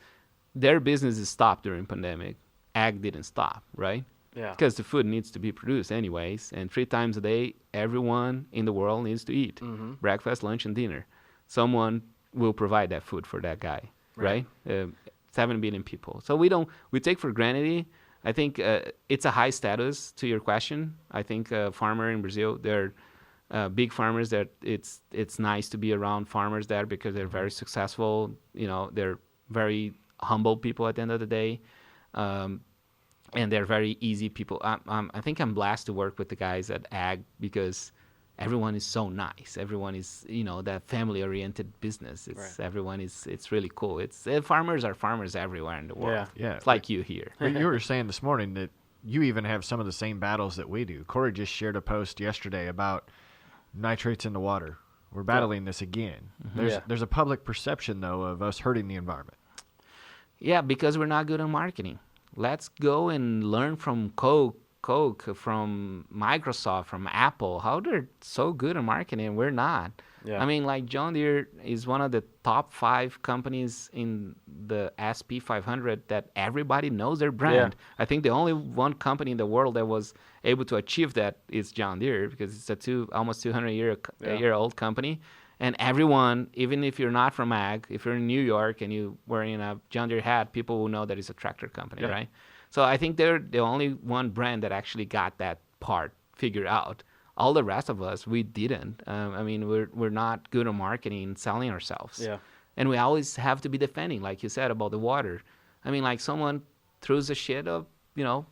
their businesses stopped during pandemic. Ag didn't stop, right? Yeah. Because the food needs to be produced anyways, and 3 times a day, everyone in the world needs to eat. Breakfast, lunch, and dinner. Someone will provide that food for that guy, right? 7 billion people. So we take for granted. I think it's a high status, to your question. I think farmer in Brazil, they're big farmers. That it's nice to be around farmers there, because they're very successful. They're very humble people at the end of the day. And they're very easy people. I think I'm blessed to work with the guys at ag, because everyone is so nice. Everyone is, that family-oriented business. It's really cool. Farmers are farmers everywhere in the world. Yeah. It's like you here. You were saying this morning that you even have some of the same battles that we do. Corey just shared a post yesterday about nitrates in the water. We're battling this again. There's a public perception, though, of us hurting the environment. Yeah, because we're not good at marketing. Let's go and learn from Coke, from Microsoft, from Apple, how they're so good at marketing and we're not. Yeah. I mean, like John Deere is one of the top 5 companies in the SP 500 that everybody knows their brand. Yeah. I think the only one company in the world that was able to achieve that is John Deere, because it's a almost 200-year-old company. And everyone, even if you're not from ag, if you're in New York and you're wearing a John Deere hat, people will know that it's a tractor company, right? So I think they're the only one brand that actually got that part figured out. All the rest of us, we didn't. I mean, we're not good at marketing and selling ourselves. Yeah. And we always have to be defending, like you said, about the water. I mean, like someone throws a shit up,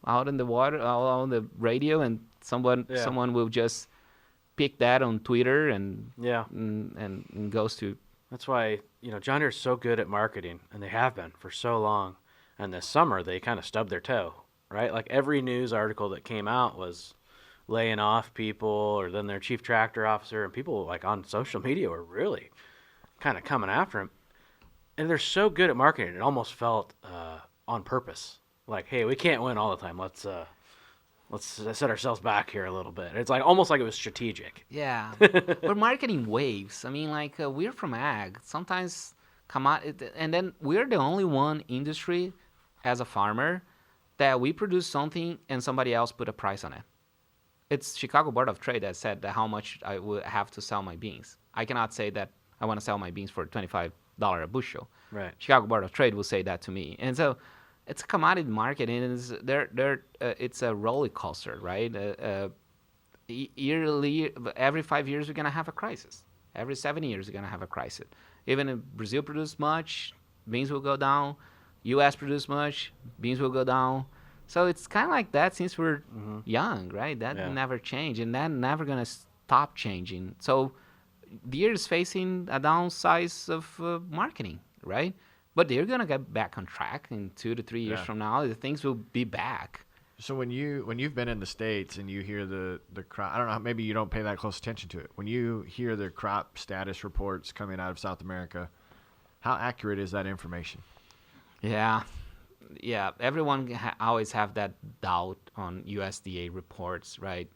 out in the water, out on the radio, and someone will just pick that on Twitter and goes to. That's why John Deere's so good at marketing, and they have been for so long. And this summer they kind of stubbed their toe, right? Like every news article that came out was laying off people, or then their chief tractor officer, and people like on social media were really kind of coming after him. And they're so good at marketing, it almost felt on purpose. like, hey, we can't win all the time. Let's set ourselves back here a little bit. It's like almost like it was strategic. Yeah, we're marketing waves. I mean, like we're from ag. Sometimes and then we're the only one industry as a farmer that we produce something and somebody else put a price on it. It's Chicago Board of Trade that said that how much I would have to sell my beans. I cannot say that I want to sell my beans for $25 a bushel. Right. Chicago Board of Trade will say that to me, and so it's a commodity market, and it's a roller coaster, right? Yearly, every 5 years we're gonna have a crisis. Every 7 years we're gonna have a crisis. Even if Brazil produces much, beans will go down. U.S. produce much, beans will go down. So it's kind of like that since we're young, right? That never change, and that never gonna stop changing. So Deere is facing a downsize of marketing, right? But they're gonna get back on track in 2 to 3 years from now. The things will be back. So when you've been in the States and you hear the crop, I don't know, maybe you don't pay that close attention to it. When you hear the crop status reports coming out of South America, how accurate is that information? Yeah. Everyone always have that doubt on USDA reports, right?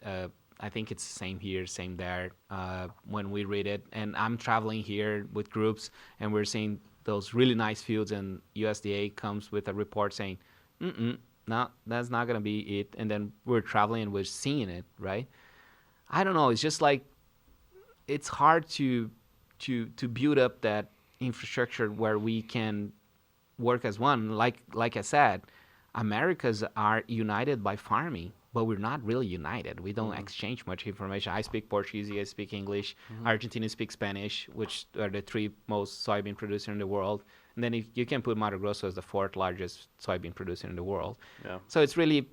I think it's the same here, same there. When we read it, and I'm traveling here with groups, and we're seeing those really nice fields, and USDA comes with a report saying, no, that's not gonna be it. And then we're traveling and we're seeing it, right? I don't know. It's just like it's hard to build up that infrastructure where we can work as one. Like I said, Americas are united by farming, but we're not really united. We don't exchange much information. I speak Portuguese, you guys speak English. Argentina speaks Spanish, which are the 3 most soybean producers in the world. And then you can put Mato Grosso as the 4th largest soybean producer in the world. Yeah. So it's really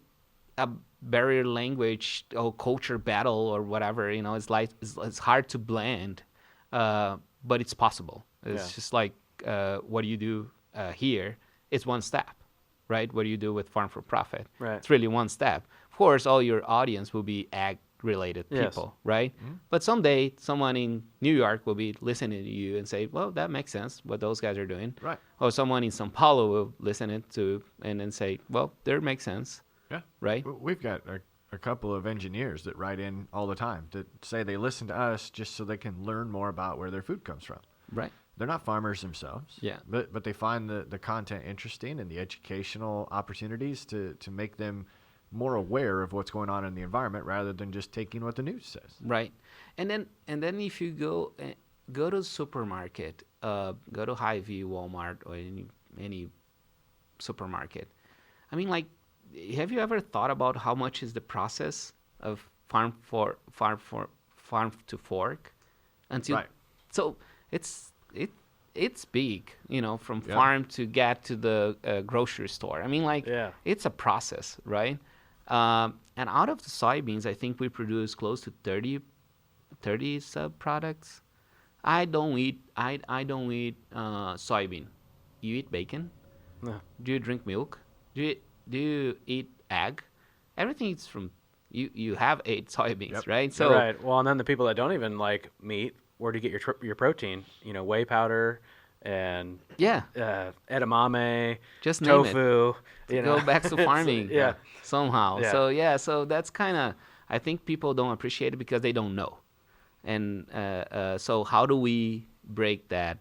a barrier language or culture battle or whatever. You know, it's hard to blend, but it's possible. It's just like what do you do here? It's one step, right? What do you do with Farm for Profit? Right. It's really one step. Of course, all your audience will be ag-related people, right? But someday, someone in New York will be listening to you and say, well, that makes sense, what those guys are doing. Right. Or someone in São Paulo will listen to and then say, well, that makes sense. Yeah. Right? We've got a couple of engineers that write in all the time to say they listen to us just so they can learn more about where their food comes from. Right. They're not farmers themselves. Yeah. But they find the content interesting and the educational opportunities to make them more aware of what's going on in the environment rather than just taking what the news says. Right. And then if you go to the supermarket, go to Hy-Vee, Walmart, or any supermarket. I mean, like, have you ever thought about how much is the process of farm to fork? Right. So it's big, you know, from farm to get to the grocery store. I mean, like, it's a process, right? And out of the soybeans, I think we produce close to 30 sub-products. I don't eat soybean. You eat bacon? No. Do you drink milk? Do you eat egg? Everything is from you have 8 soybeans, right? So right. Well, and then the people that don't even like meat, where do you get your protein? You know, whey powder and edamame, just tofu. You know, go back to farming. Somehow. Yeah. So that's kind of, I think people don't appreciate it because they don't know. And so how do we break that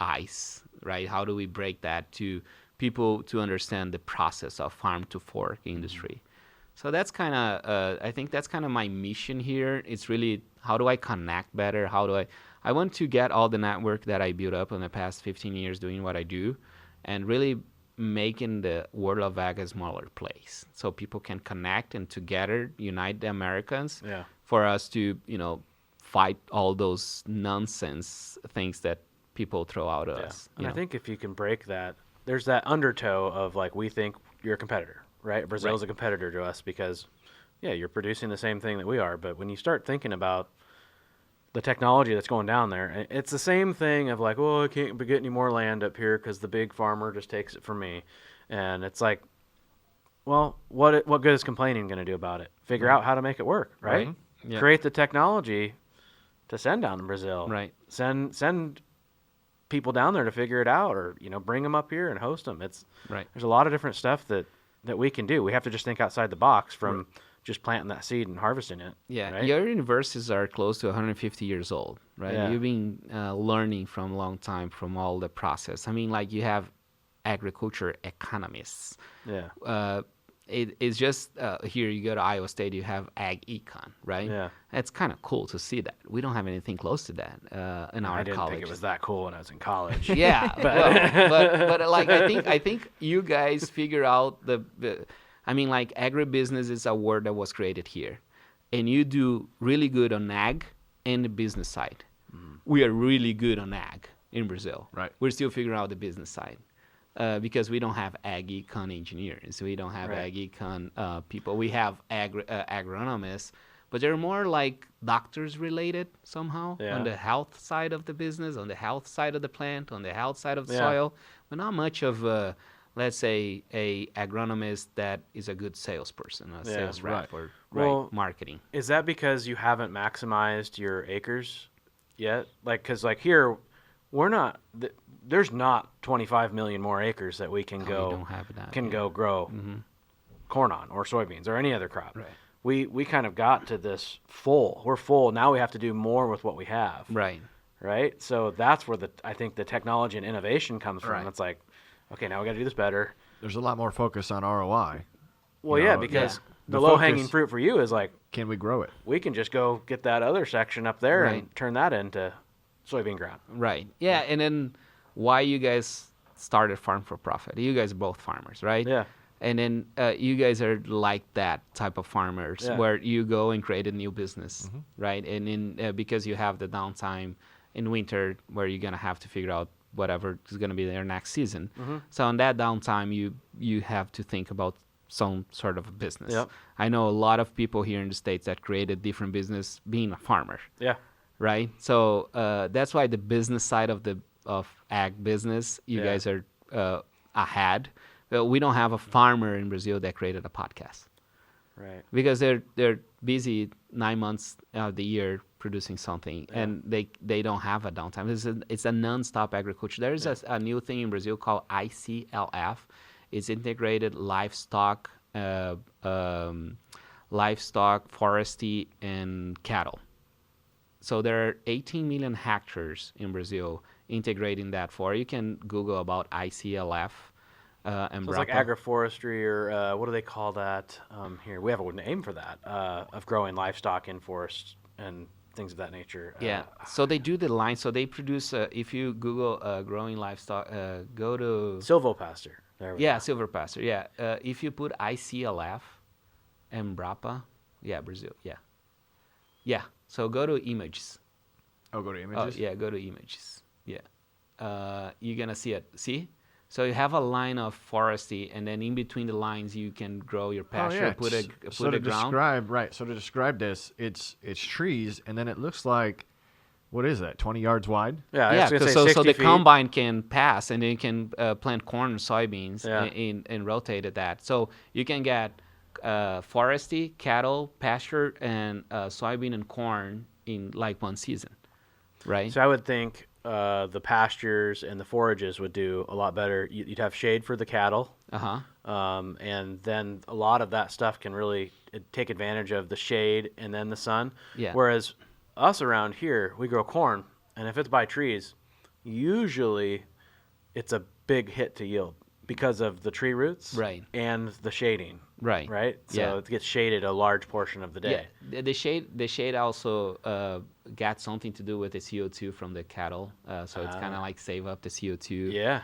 ice, right? How do we break that to people to understand the process of farm to fork industry? So that's kind of, I think that's kind of my mission here. It's really, how do I connect better? I want to get all the network that I built up in the past 15 years doing what I do and really making the world of ag a smaller place so people can connect and together unite the Americans for us to, you know, fight all those nonsense things that people throw out at us. And I think if you can break that, there's that undertow of like, we think you're a competitor, right? Brazil's a competitor to us because, you're producing the same thing that we are. But when you start thinking about the technology that's going down there, it's the same thing of like, I can't get any more land up here because the big farmer just takes it from me. And it's like, well, what good is complaining going to do about it? Figure out how to make it work, right? Yeah. Create the technology to send down to Brazil. Right. Send people down there to figure it out, or bring them up here and host them. Right. There's a lot of different stuff that we can do. We have to just think outside the box from just planting that seed and harvesting it. Yeah, right? your universities are close to 150 years old, right? Yeah. You've been learning from a long time from all the process. I mean, like you have agriculture economists. Yeah. It's just here you go to Iowa State, you have ag econ, right? Yeah. It's kind of cool to see that. We don't have anything close to that in our I didn't college. think it was that cool when I was in college. Yeah, but like I think you guys figure out I mean, like agribusiness is a word that was created here, and you do really good on ag and the business side. Mm-hmm. We are really good on ag in Brazil. Right. We're still figuring out the business side because we don't have ag econ engineers. We don't have ag econ people. We have agronomists, but they're more like doctors related somehow on the health side of the business, on the health side of the plant, on the health side of the soil, but not much of let's say a agronomist that is a good salesperson, a sales rep or marketing. Is that because you haven't maximized your acres yet? Like, because like here, we're not. There's not 25 million more acres that we can go grow corn on or soybeans or any other crop. Right. We kind of got to this full. We're full now. We have to do more with what we have. Right. Right. So that's where I think the technology and innovation comes from. Right. It's like, okay, now we got to do this better. There's a lot more focus on ROI. Well, because the low-hanging fruit for you is like, can we grow it? We can just go get that other section up there and turn that into soybean ground. Right. Yeah, and then why you guys started Farm for Profit? You guys are both farmers, right? Yeah. And then you guys are like that type of farmers where you go and create a new business, right? And in because you have the downtime in winter where you're gonna have to figure out whatever is going to be there next season. So on that downtime, you have to think about some sort of a business. Yep. I know a lot of people here in the States that created different business being a farmer. Yeah. Right? So that's why the business side of ag business, you guys are ahead. We don't have a farmer in Brazil that created a podcast. Right. Because they're busy 9 months out of the year producing something, and they don't have a downtime. It's a non-stop agriculture. There is a new thing in Brazil called ICLF. It's integrated livestock, forestry, and cattle. So there are 18 million hectares in Brazil integrating that for. You can Google about ICLF. So it's like agroforestry, or what do they call that here? We have a name for that, of growing livestock in forests and things of that nature. So they do the line. So they produce, if you Google growing livestock, go to... Silvopasture. There we go. Silvopasture, yeah. If you put ICLF, Embrapa, Brazil, Yeah, so go to images. Oh, go to images? Go to images, you're going to see it. See? So you have a line of forestry, and then in between the lines, you can grow your pasture, put a ground. So to describe this, it's trees, and then it looks like, what is that, 20 yards wide? Yeah, so the combine can pass, and then you can plant corn and soybeans and rotate that. So you can get forestry, cattle, pasture, and soybean and corn in like one season, right? So I would think the pastures and the forages would do a lot better. You'd have shade for the cattle. And then a lot of that stuff can really take advantage of the shade and then the sun. Yeah. Whereas us around here, we grow corn, and if it's by trees, usually it's a big hit to yield because of the tree roots and the shading. Right? So it gets shaded a large portion of the day. Yeah. The shade also got something to do with the CO2 from the cattle. So it's kind of like save up the CO2. Yeah.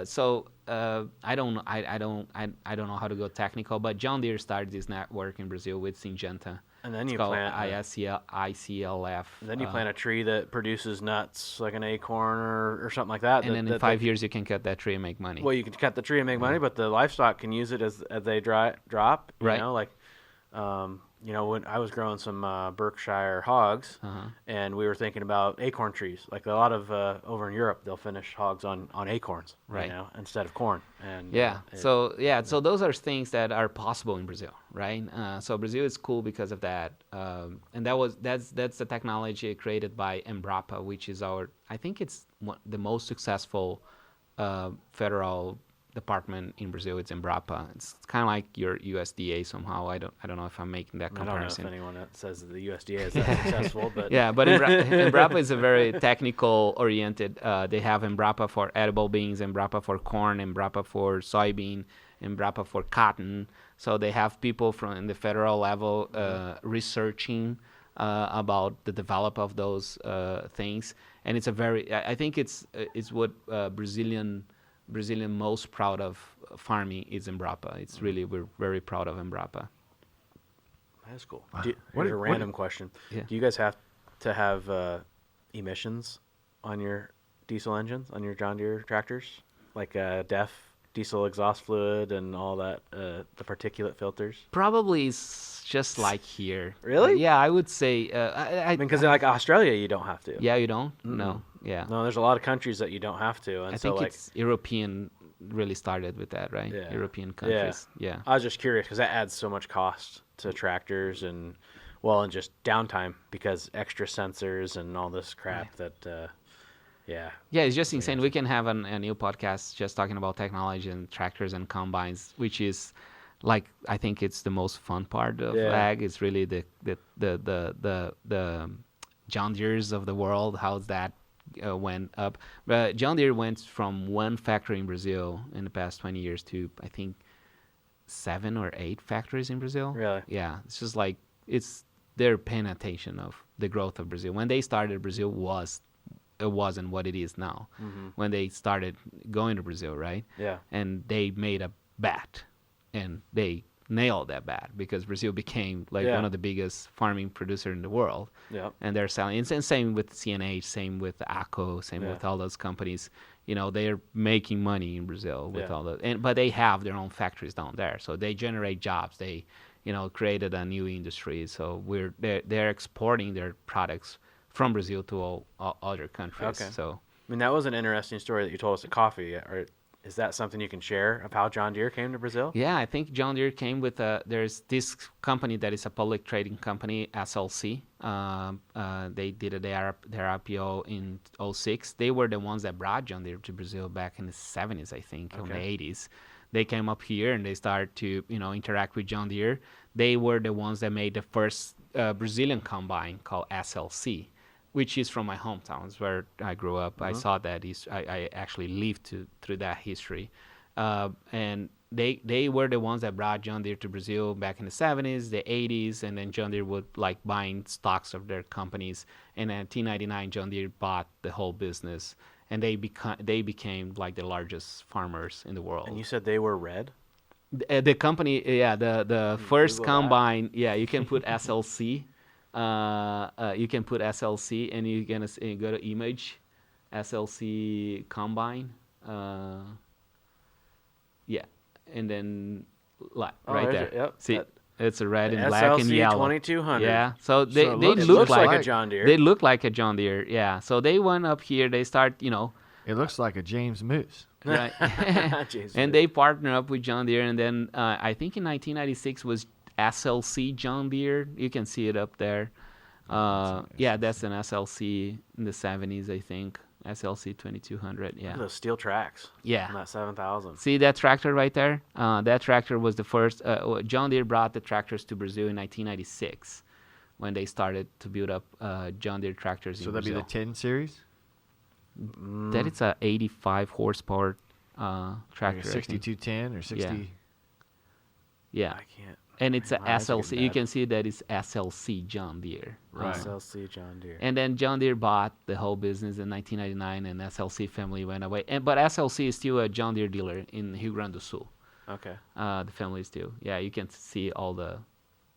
So I don't know how to go technical, but John Deere started this network in Brazil with Syngenta. And then it's you called plant ICLF. And then you plant a tree that produces nuts, like an acorn or something like that. And then in 5 years, you can cut that tree and make money. Well, you can cut the tree and make money, but the livestock can use it as they drop. You know, like when I was growing some Berkshire hogs, and we were thinking about acorn trees. Like a lot of over in Europe, they'll finish hogs on acorns, right, instead of corn. And so those are things that are possible in Brazil, right? So Brazil is cool because of that, and that's the technology created by Embrapa, which is I think it's the most successful federal department in Brazil. It's Embrapa. It's kind of like your USDA somehow. I don't know if I'm making that comparison. I don't know if anyone that says that the USDA is that successful, but yeah, but Embrapa is a very technical oriented. They have Embrapa for edible beans, Embrapa for corn, Embrapa for soybean, Embrapa for cotton. So they have people from the federal level researching about the develop of those things, and it's I think it's what Brazilian most proud of farming is Embrapa. It's really, we're very proud of Embrapa. That's cool. Here's a random question. Yeah. Do you guys have to have emissions on your diesel engines, on your John Deere tractors? Like DEF, diesel exhaust fluid, and all that, the particulate filters? Probably it's just like here. Really? Yeah, I would say. I mean, because like Australia, you don't have to. Yeah, you don't? Mm-mm. No. Yeah. No, there's a lot of countries that you don't have to. And I think it's European really started with that, right? Yeah. European countries. Yeah. I was just curious because that adds so much cost to tractors and just downtime because extra sensors and all this crap that, yeah, it's just insane. We can have a new podcast just talking about technology and tractors and combines, which is like, I think it's the most fun part of ag. It's really the John Deere's of the world. How's that went up? But John Deere went from one factory in Brazil in the past 20 years to, I think, 7 or 8 factories in Brazil. Really? Yeah. It's just like, they're paying attention of the growth of Brazil. When they started, Brazil wasn't what it is now. Mm-hmm. When they started going to Brazil, right? Yeah. And they made a bet, and they nailed that bet because Brazil became one of the biggest farming producer in the world. Yeah. And they're selling. And same with CNH, same with ACO, same with all those companies. They're making money in Brazil with all that. But they have their own factories down there, so they generate jobs. They, created a new industry. So they're exporting their products from Brazil to all other countries. Okay. So I mean, that was an interesting story that you told us at coffee. Or is that something you can share of how John Deere came to Brazil? Yeah, I think John Deere came with there's this company that is a public trading company, SLC. They did their IPO in 2006. They were the ones that brought John Deere to Brazil back in the 70s, I think, in the 80s. They came up here and they started to, interact with John Deere. They were the ones that made the first Brazilian combine called SLC, which is from my hometown. It's where I grew up. Mm-hmm. I saw that. I actually lived through that history. And they were the ones that brought John Deere to Brazil back in the 70s, the 80s, and then John Deere would buying stocks of their companies. And in 1999, John Deere bought the whole business, and they became like the largest farmers in the world. And you said they were red? The company, the first Google combine, you can put SLC. You can put SLC, and you're gonna go to image, SLC combine. And then right there. Yep. See, it's a red and black and yellow. 2200. Yeah. So they it look like a John Deere. They look like a John Deere. Yeah. So they went up here. They start, It looks like a James Moose. Right. And they partner up with John Deere, and then I think in 1996 was SLC John Deere. You can see it up there. That's an SLC in the 70s, I think. SLC 2200. Yeah. Those steel tracks. Yeah. On that 7000. See that tractor right there? That tractor was the first. John Deere brought the tractors to Brazil in 1996 when they started to build up John Deere tractors in Brazil. So that'd be the 10 series? That it's a 85 horsepower tractor. Like a 6210 or 60? Yeah. I can't. And it's a SLC. You can see that it's SLC John Deere. Right. SLC John Deere. And then John Deere bought the whole business in 1999, and SLC family went away. But SLC is still a John Deere dealer in Rio Grande do Sul. Okay. The family is still. Yeah, you can see all the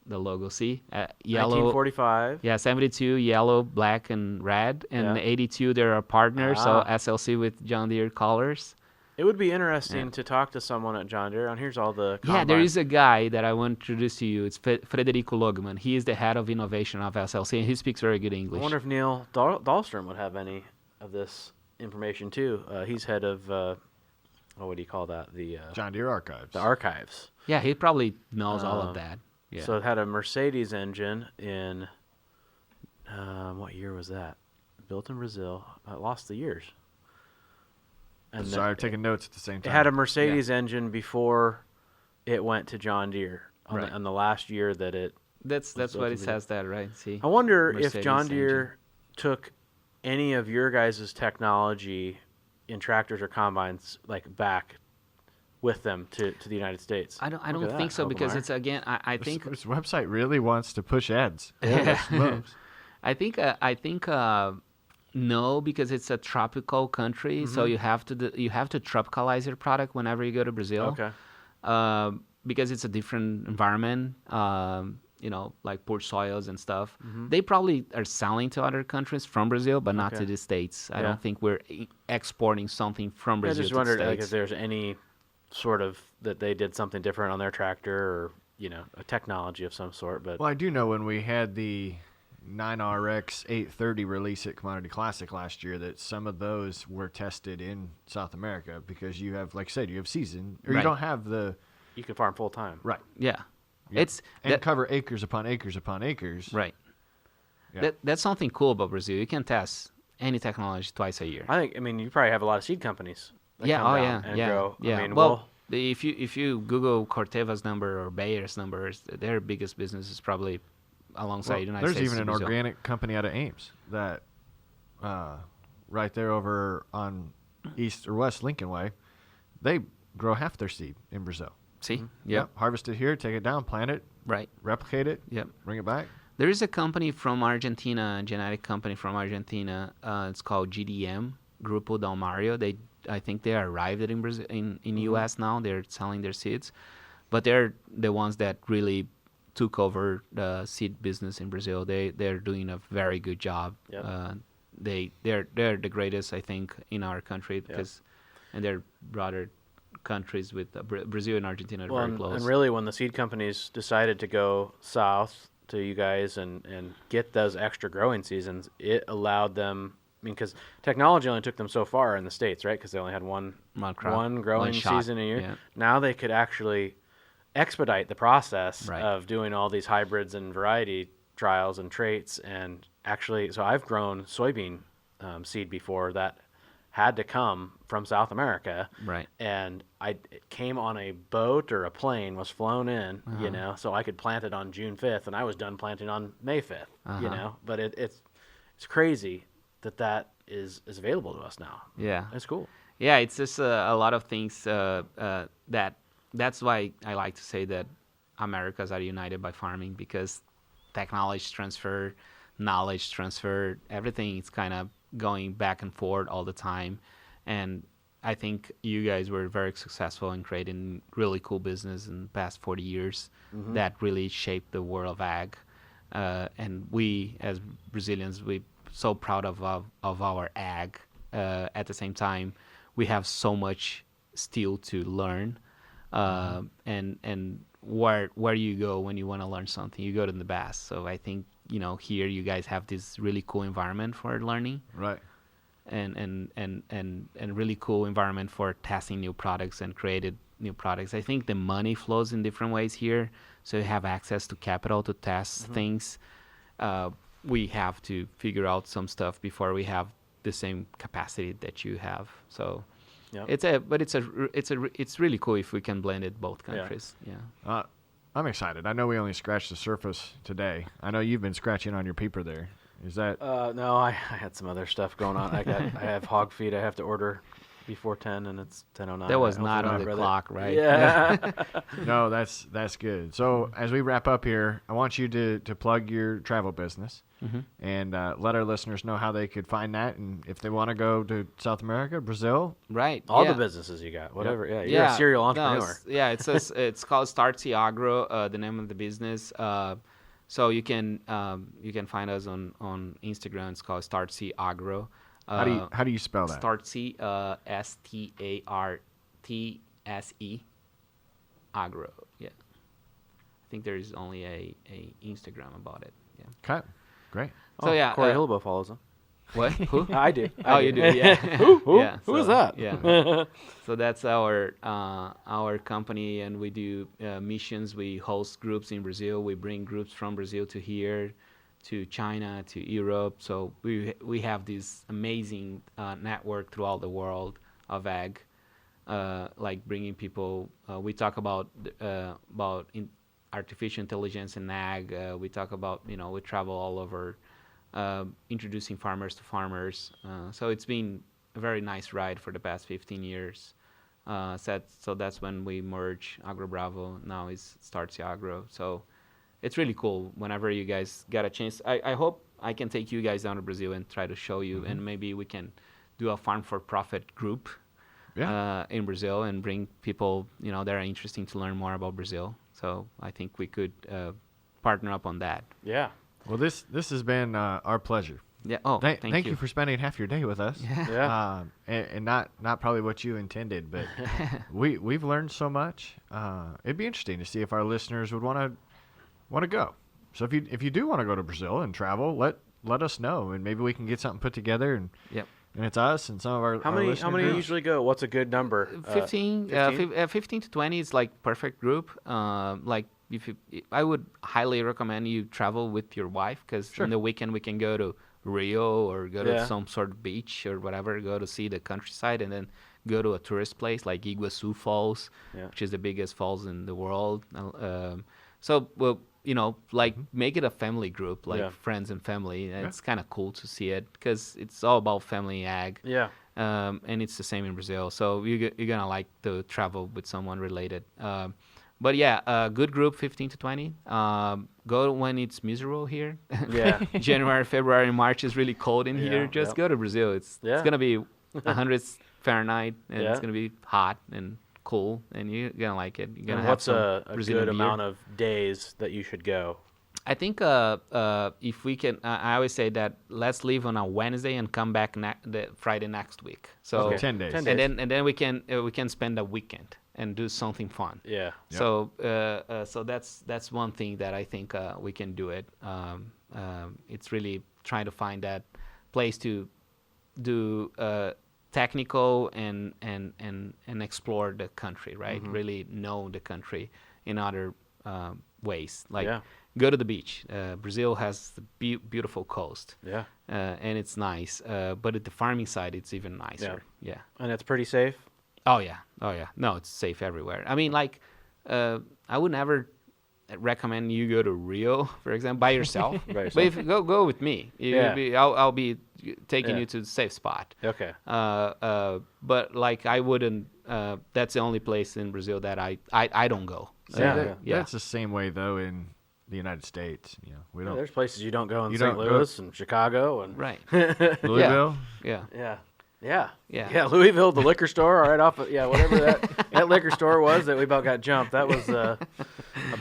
logo. See? Yellow. 1945. Yeah, 72, yellow, black, and red. And 82, they're a partner. So SLC with John Deere colors. It would be interesting to talk to someone at John Deere. And here's all the combine. Yeah, there is a guy that I want to introduce to you. It's Federico Logman. He is the head of innovation of SLC, and he speaks very good English. I wonder if Neil Dahlstrom would have any of this information too. He's head of, what do you call that? The John Deere Archives. The archives. Yeah, he probably knows all of that. Yeah. So it had a Mercedes engine in, what year was that? Built in Brazil. I lost the years. And Sorry, I'm taking notes at the same time. It had a Mercedes engine before it went to John Deere on the last year that it. That's what it says that, right? See. I wonder Mercedes if John Deere engine. took any of your guys' technology in tractors or combines back with them to the United States. I don't think so because it's again. I think this website really wants to push ads. I think no, because it's a tropical country, so you have to tropicalize your product whenever you go to Brazil. Okay. Because it's a different environment, like poor soils and stuff. They probably are selling to other countries from Brazil, but not to the States. I don't think we're exporting something from Brazil. I just wondered if there's any sort of that they did something different on their tractor or a technology of some sort. But well, I do know when we had the 9RX 830 release at Commodity Classic last year that some of those were tested in South America because you have, like I said, you have season or you don't have the. You can farm full time. Right. Yeah. And cover acres upon acres upon acres. Right. Yeah. That's something cool about Brazil. You can test any technology twice a year. I mean, you probably have a lot of seed companies. That Yeah. come Oh, down yeah. and Yeah. grow. Yeah. I mean, well, if you Google Corteva's number or Bayer's numbers, their biggest business is probably alongside United there's States. even an Brazil. organic company out of Ames that right there over on East or West Lincoln Way, they grow half their seed in Brazil. See? Yep. Harvest it here, take it down, plant it, Right. replicate it, Yep. bring it back. There is a company from Argentina, a genetic company from Argentina. It's called GDM, Grupo Del Mario. I think they arrived in Brazil, in U.S. now. They're selling their seeds, but they're the ones that really took over the seed business in Brazil. They're doing a very good job. Yep. They're the greatest, I think, in our country because, and they're brother countries with Brazil and Argentina are very close. And really, when the seed companies decided to go south to you guys and get those extra growing seasons, it allowed them. I mean, because technology only took them so far in the States, right? Because they only had one growing season a year. Yeah. Now they could actually expedite the process Right. of doing all these hybrids and variety trials and traits. And actually, so I've grown soybean seed before that had to come from South America. Right. And it came on a boat or a plane, was flown in, so I could plant it on June 5th, and I was done planting on May 5th, But it's crazy that is available to us now. Yeah. It's cool. Yeah, it's just a lot of things that's why I like to say that Americas are united by farming, because technology transfer, knowledge transfer, everything is kind of going back and forth all the time. And I think you guys were very successful in creating really cool business in the past 40 years that really shaped the world of ag. And we, as Brazilians, we're so proud of our ag. At the same time, we have so much still to learn. And where you go when you want to learn something, you go to the best. So I think, here you guys have this really cool environment for learning. Right. And really cool environment for testing new products and created new products. I think the money flows in different ways here. So you have access to capital to test things. We have to figure out some stuff before we have the same capacity that you have. So it's really cool if we can blend it both countries. Yeah. I'm excited. I know we only scratched the surface today. I know you've been scratching on your peeper there. Is that? No, I had some other stuff going on. I have hog feed I have to order before 10, and it's 10:09. That was not on the clock, right? Yeah. No, that's good. So as we wrap up here, I want you to plug your travel business and let our listeners know how they could find that, and if they want to go to South America, Brazil. Right. All the businesses you got, whatever. Yep. Yeah, you're a serial entrepreneur. It's called Startse Agro, the name of the business. So you can find us on Instagram. It's called Startse Agro. How do you spell that? Startse, STARTSE, Agro. Yeah. I think there is only a Instagram about it. Yeah. Okay, great. So yeah, Corey Hillbo follows him. What? Who? I do. You do? Yeah. Who? Yeah, Who is so, that? Yeah. So that's our company, and we do missions. We host groups in Brazil. We bring groups from Brazil to here, to China, to Europe. So we have this amazing network throughout the world of ag, like bringing people. We talk about artificial intelligence in ag. We talk about we travel all over. Introducing farmers to farmers. So it's been a very nice ride for the past 15 years. So that's when we merge Agrobravo. Now it starts Agro. So it's really cool whenever you guys get a chance. I hope I can take you guys down to Brazil and try to show you, and maybe we can do a farm for profit group in Brazil and bring people that are interested to learn more about Brazil. So I think we could partner up on that. Yeah. Well, this has been our pleasure. Yeah. Oh, thank you for spending half your day with us. Yeah. And not probably what you intended, but we've learned so much. It'd be interesting to see if our listeners would want to go. So if you do want to go to Brazil and travel, let us know, and maybe we can get something put together. And and it's us and some of our How many groups. usually go? What's a good number? 15 to 20 is like perfect group. Like I would highly recommend you travel with your wife, because in the weekend we can go to Rio or go to some sort of beach or whatever, go to see the countryside, and then go to a tourist place like Iguazu Falls, which is the biggest falls in the world. Make it a family group, like friends and family. And it's kind of cool to see it, because it's all about family ag. Yeah. And it's the same in Brazil. So you're going to like to travel with someone related. But yeah, good group, 15 to 20. Go when it's miserable here. Yeah. January, February, March is really cold in here. Just go to Brazil. It's going to be 100 Fahrenheit, and it's going to be hot and cool, and you're going to like it. You're going to have some a Brazilian good beer. amount of days that you should go? I think if we can, I always say that let's leave on a Wednesday and come back the Friday next week. So 10 days. And then we can spend a weekend and do something fun. Yeah. So so that's one thing that I think we can do it. It's really trying to find that place to do technical and explore the country, right? Really know the country in other ways. Like go to the beach. Brazil has the beautiful coast. Yeah. And it's nice. But at the farming side, it's even nicer. Yeah. And it's pretty safe? Oh yeah. No, it's safe everywhere. I mean, like, I would never recommend you go to Rio, for example, by yourself. But if you go with me, I'll be taking you to the safe spot. Okay. But like, I wouldn't. That's the only place in Brazil that I don't go. That's the same way though in the United States. We don't. There's places you don't go in St. Louis and Chicago and Louisville. Yeah, Louisville, the liquor store, right off of, whatever that liquor store was that we about got jumped. That was a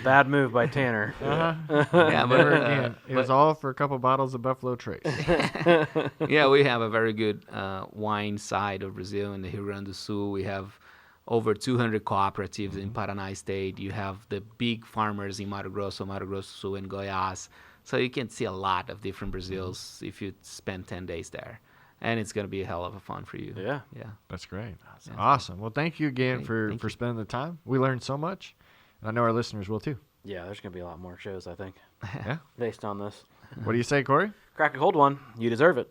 bad move by Tanner. But it was all for a couple bottles of Buffalo Trace. Yeah, we have a very good wine side of Brazil in the Rio Grande do Sul. We have over 200 cooperatives in Paraná State. You have the big farmers in Mato Grosso do Sul, and Goiás. So you can see a lot of different Brazils if you spend 10 days there. And it's going to be a hell of a fun for you. Yeah. That's great. Awesome. Well, thank you again for spending the time. We learned so much, and I know our listeners will too. Yeah, there's going to be a lot more shows, I think. Yeah. Based on this. What do you say, Corey? Crack a cold one. You deserve it.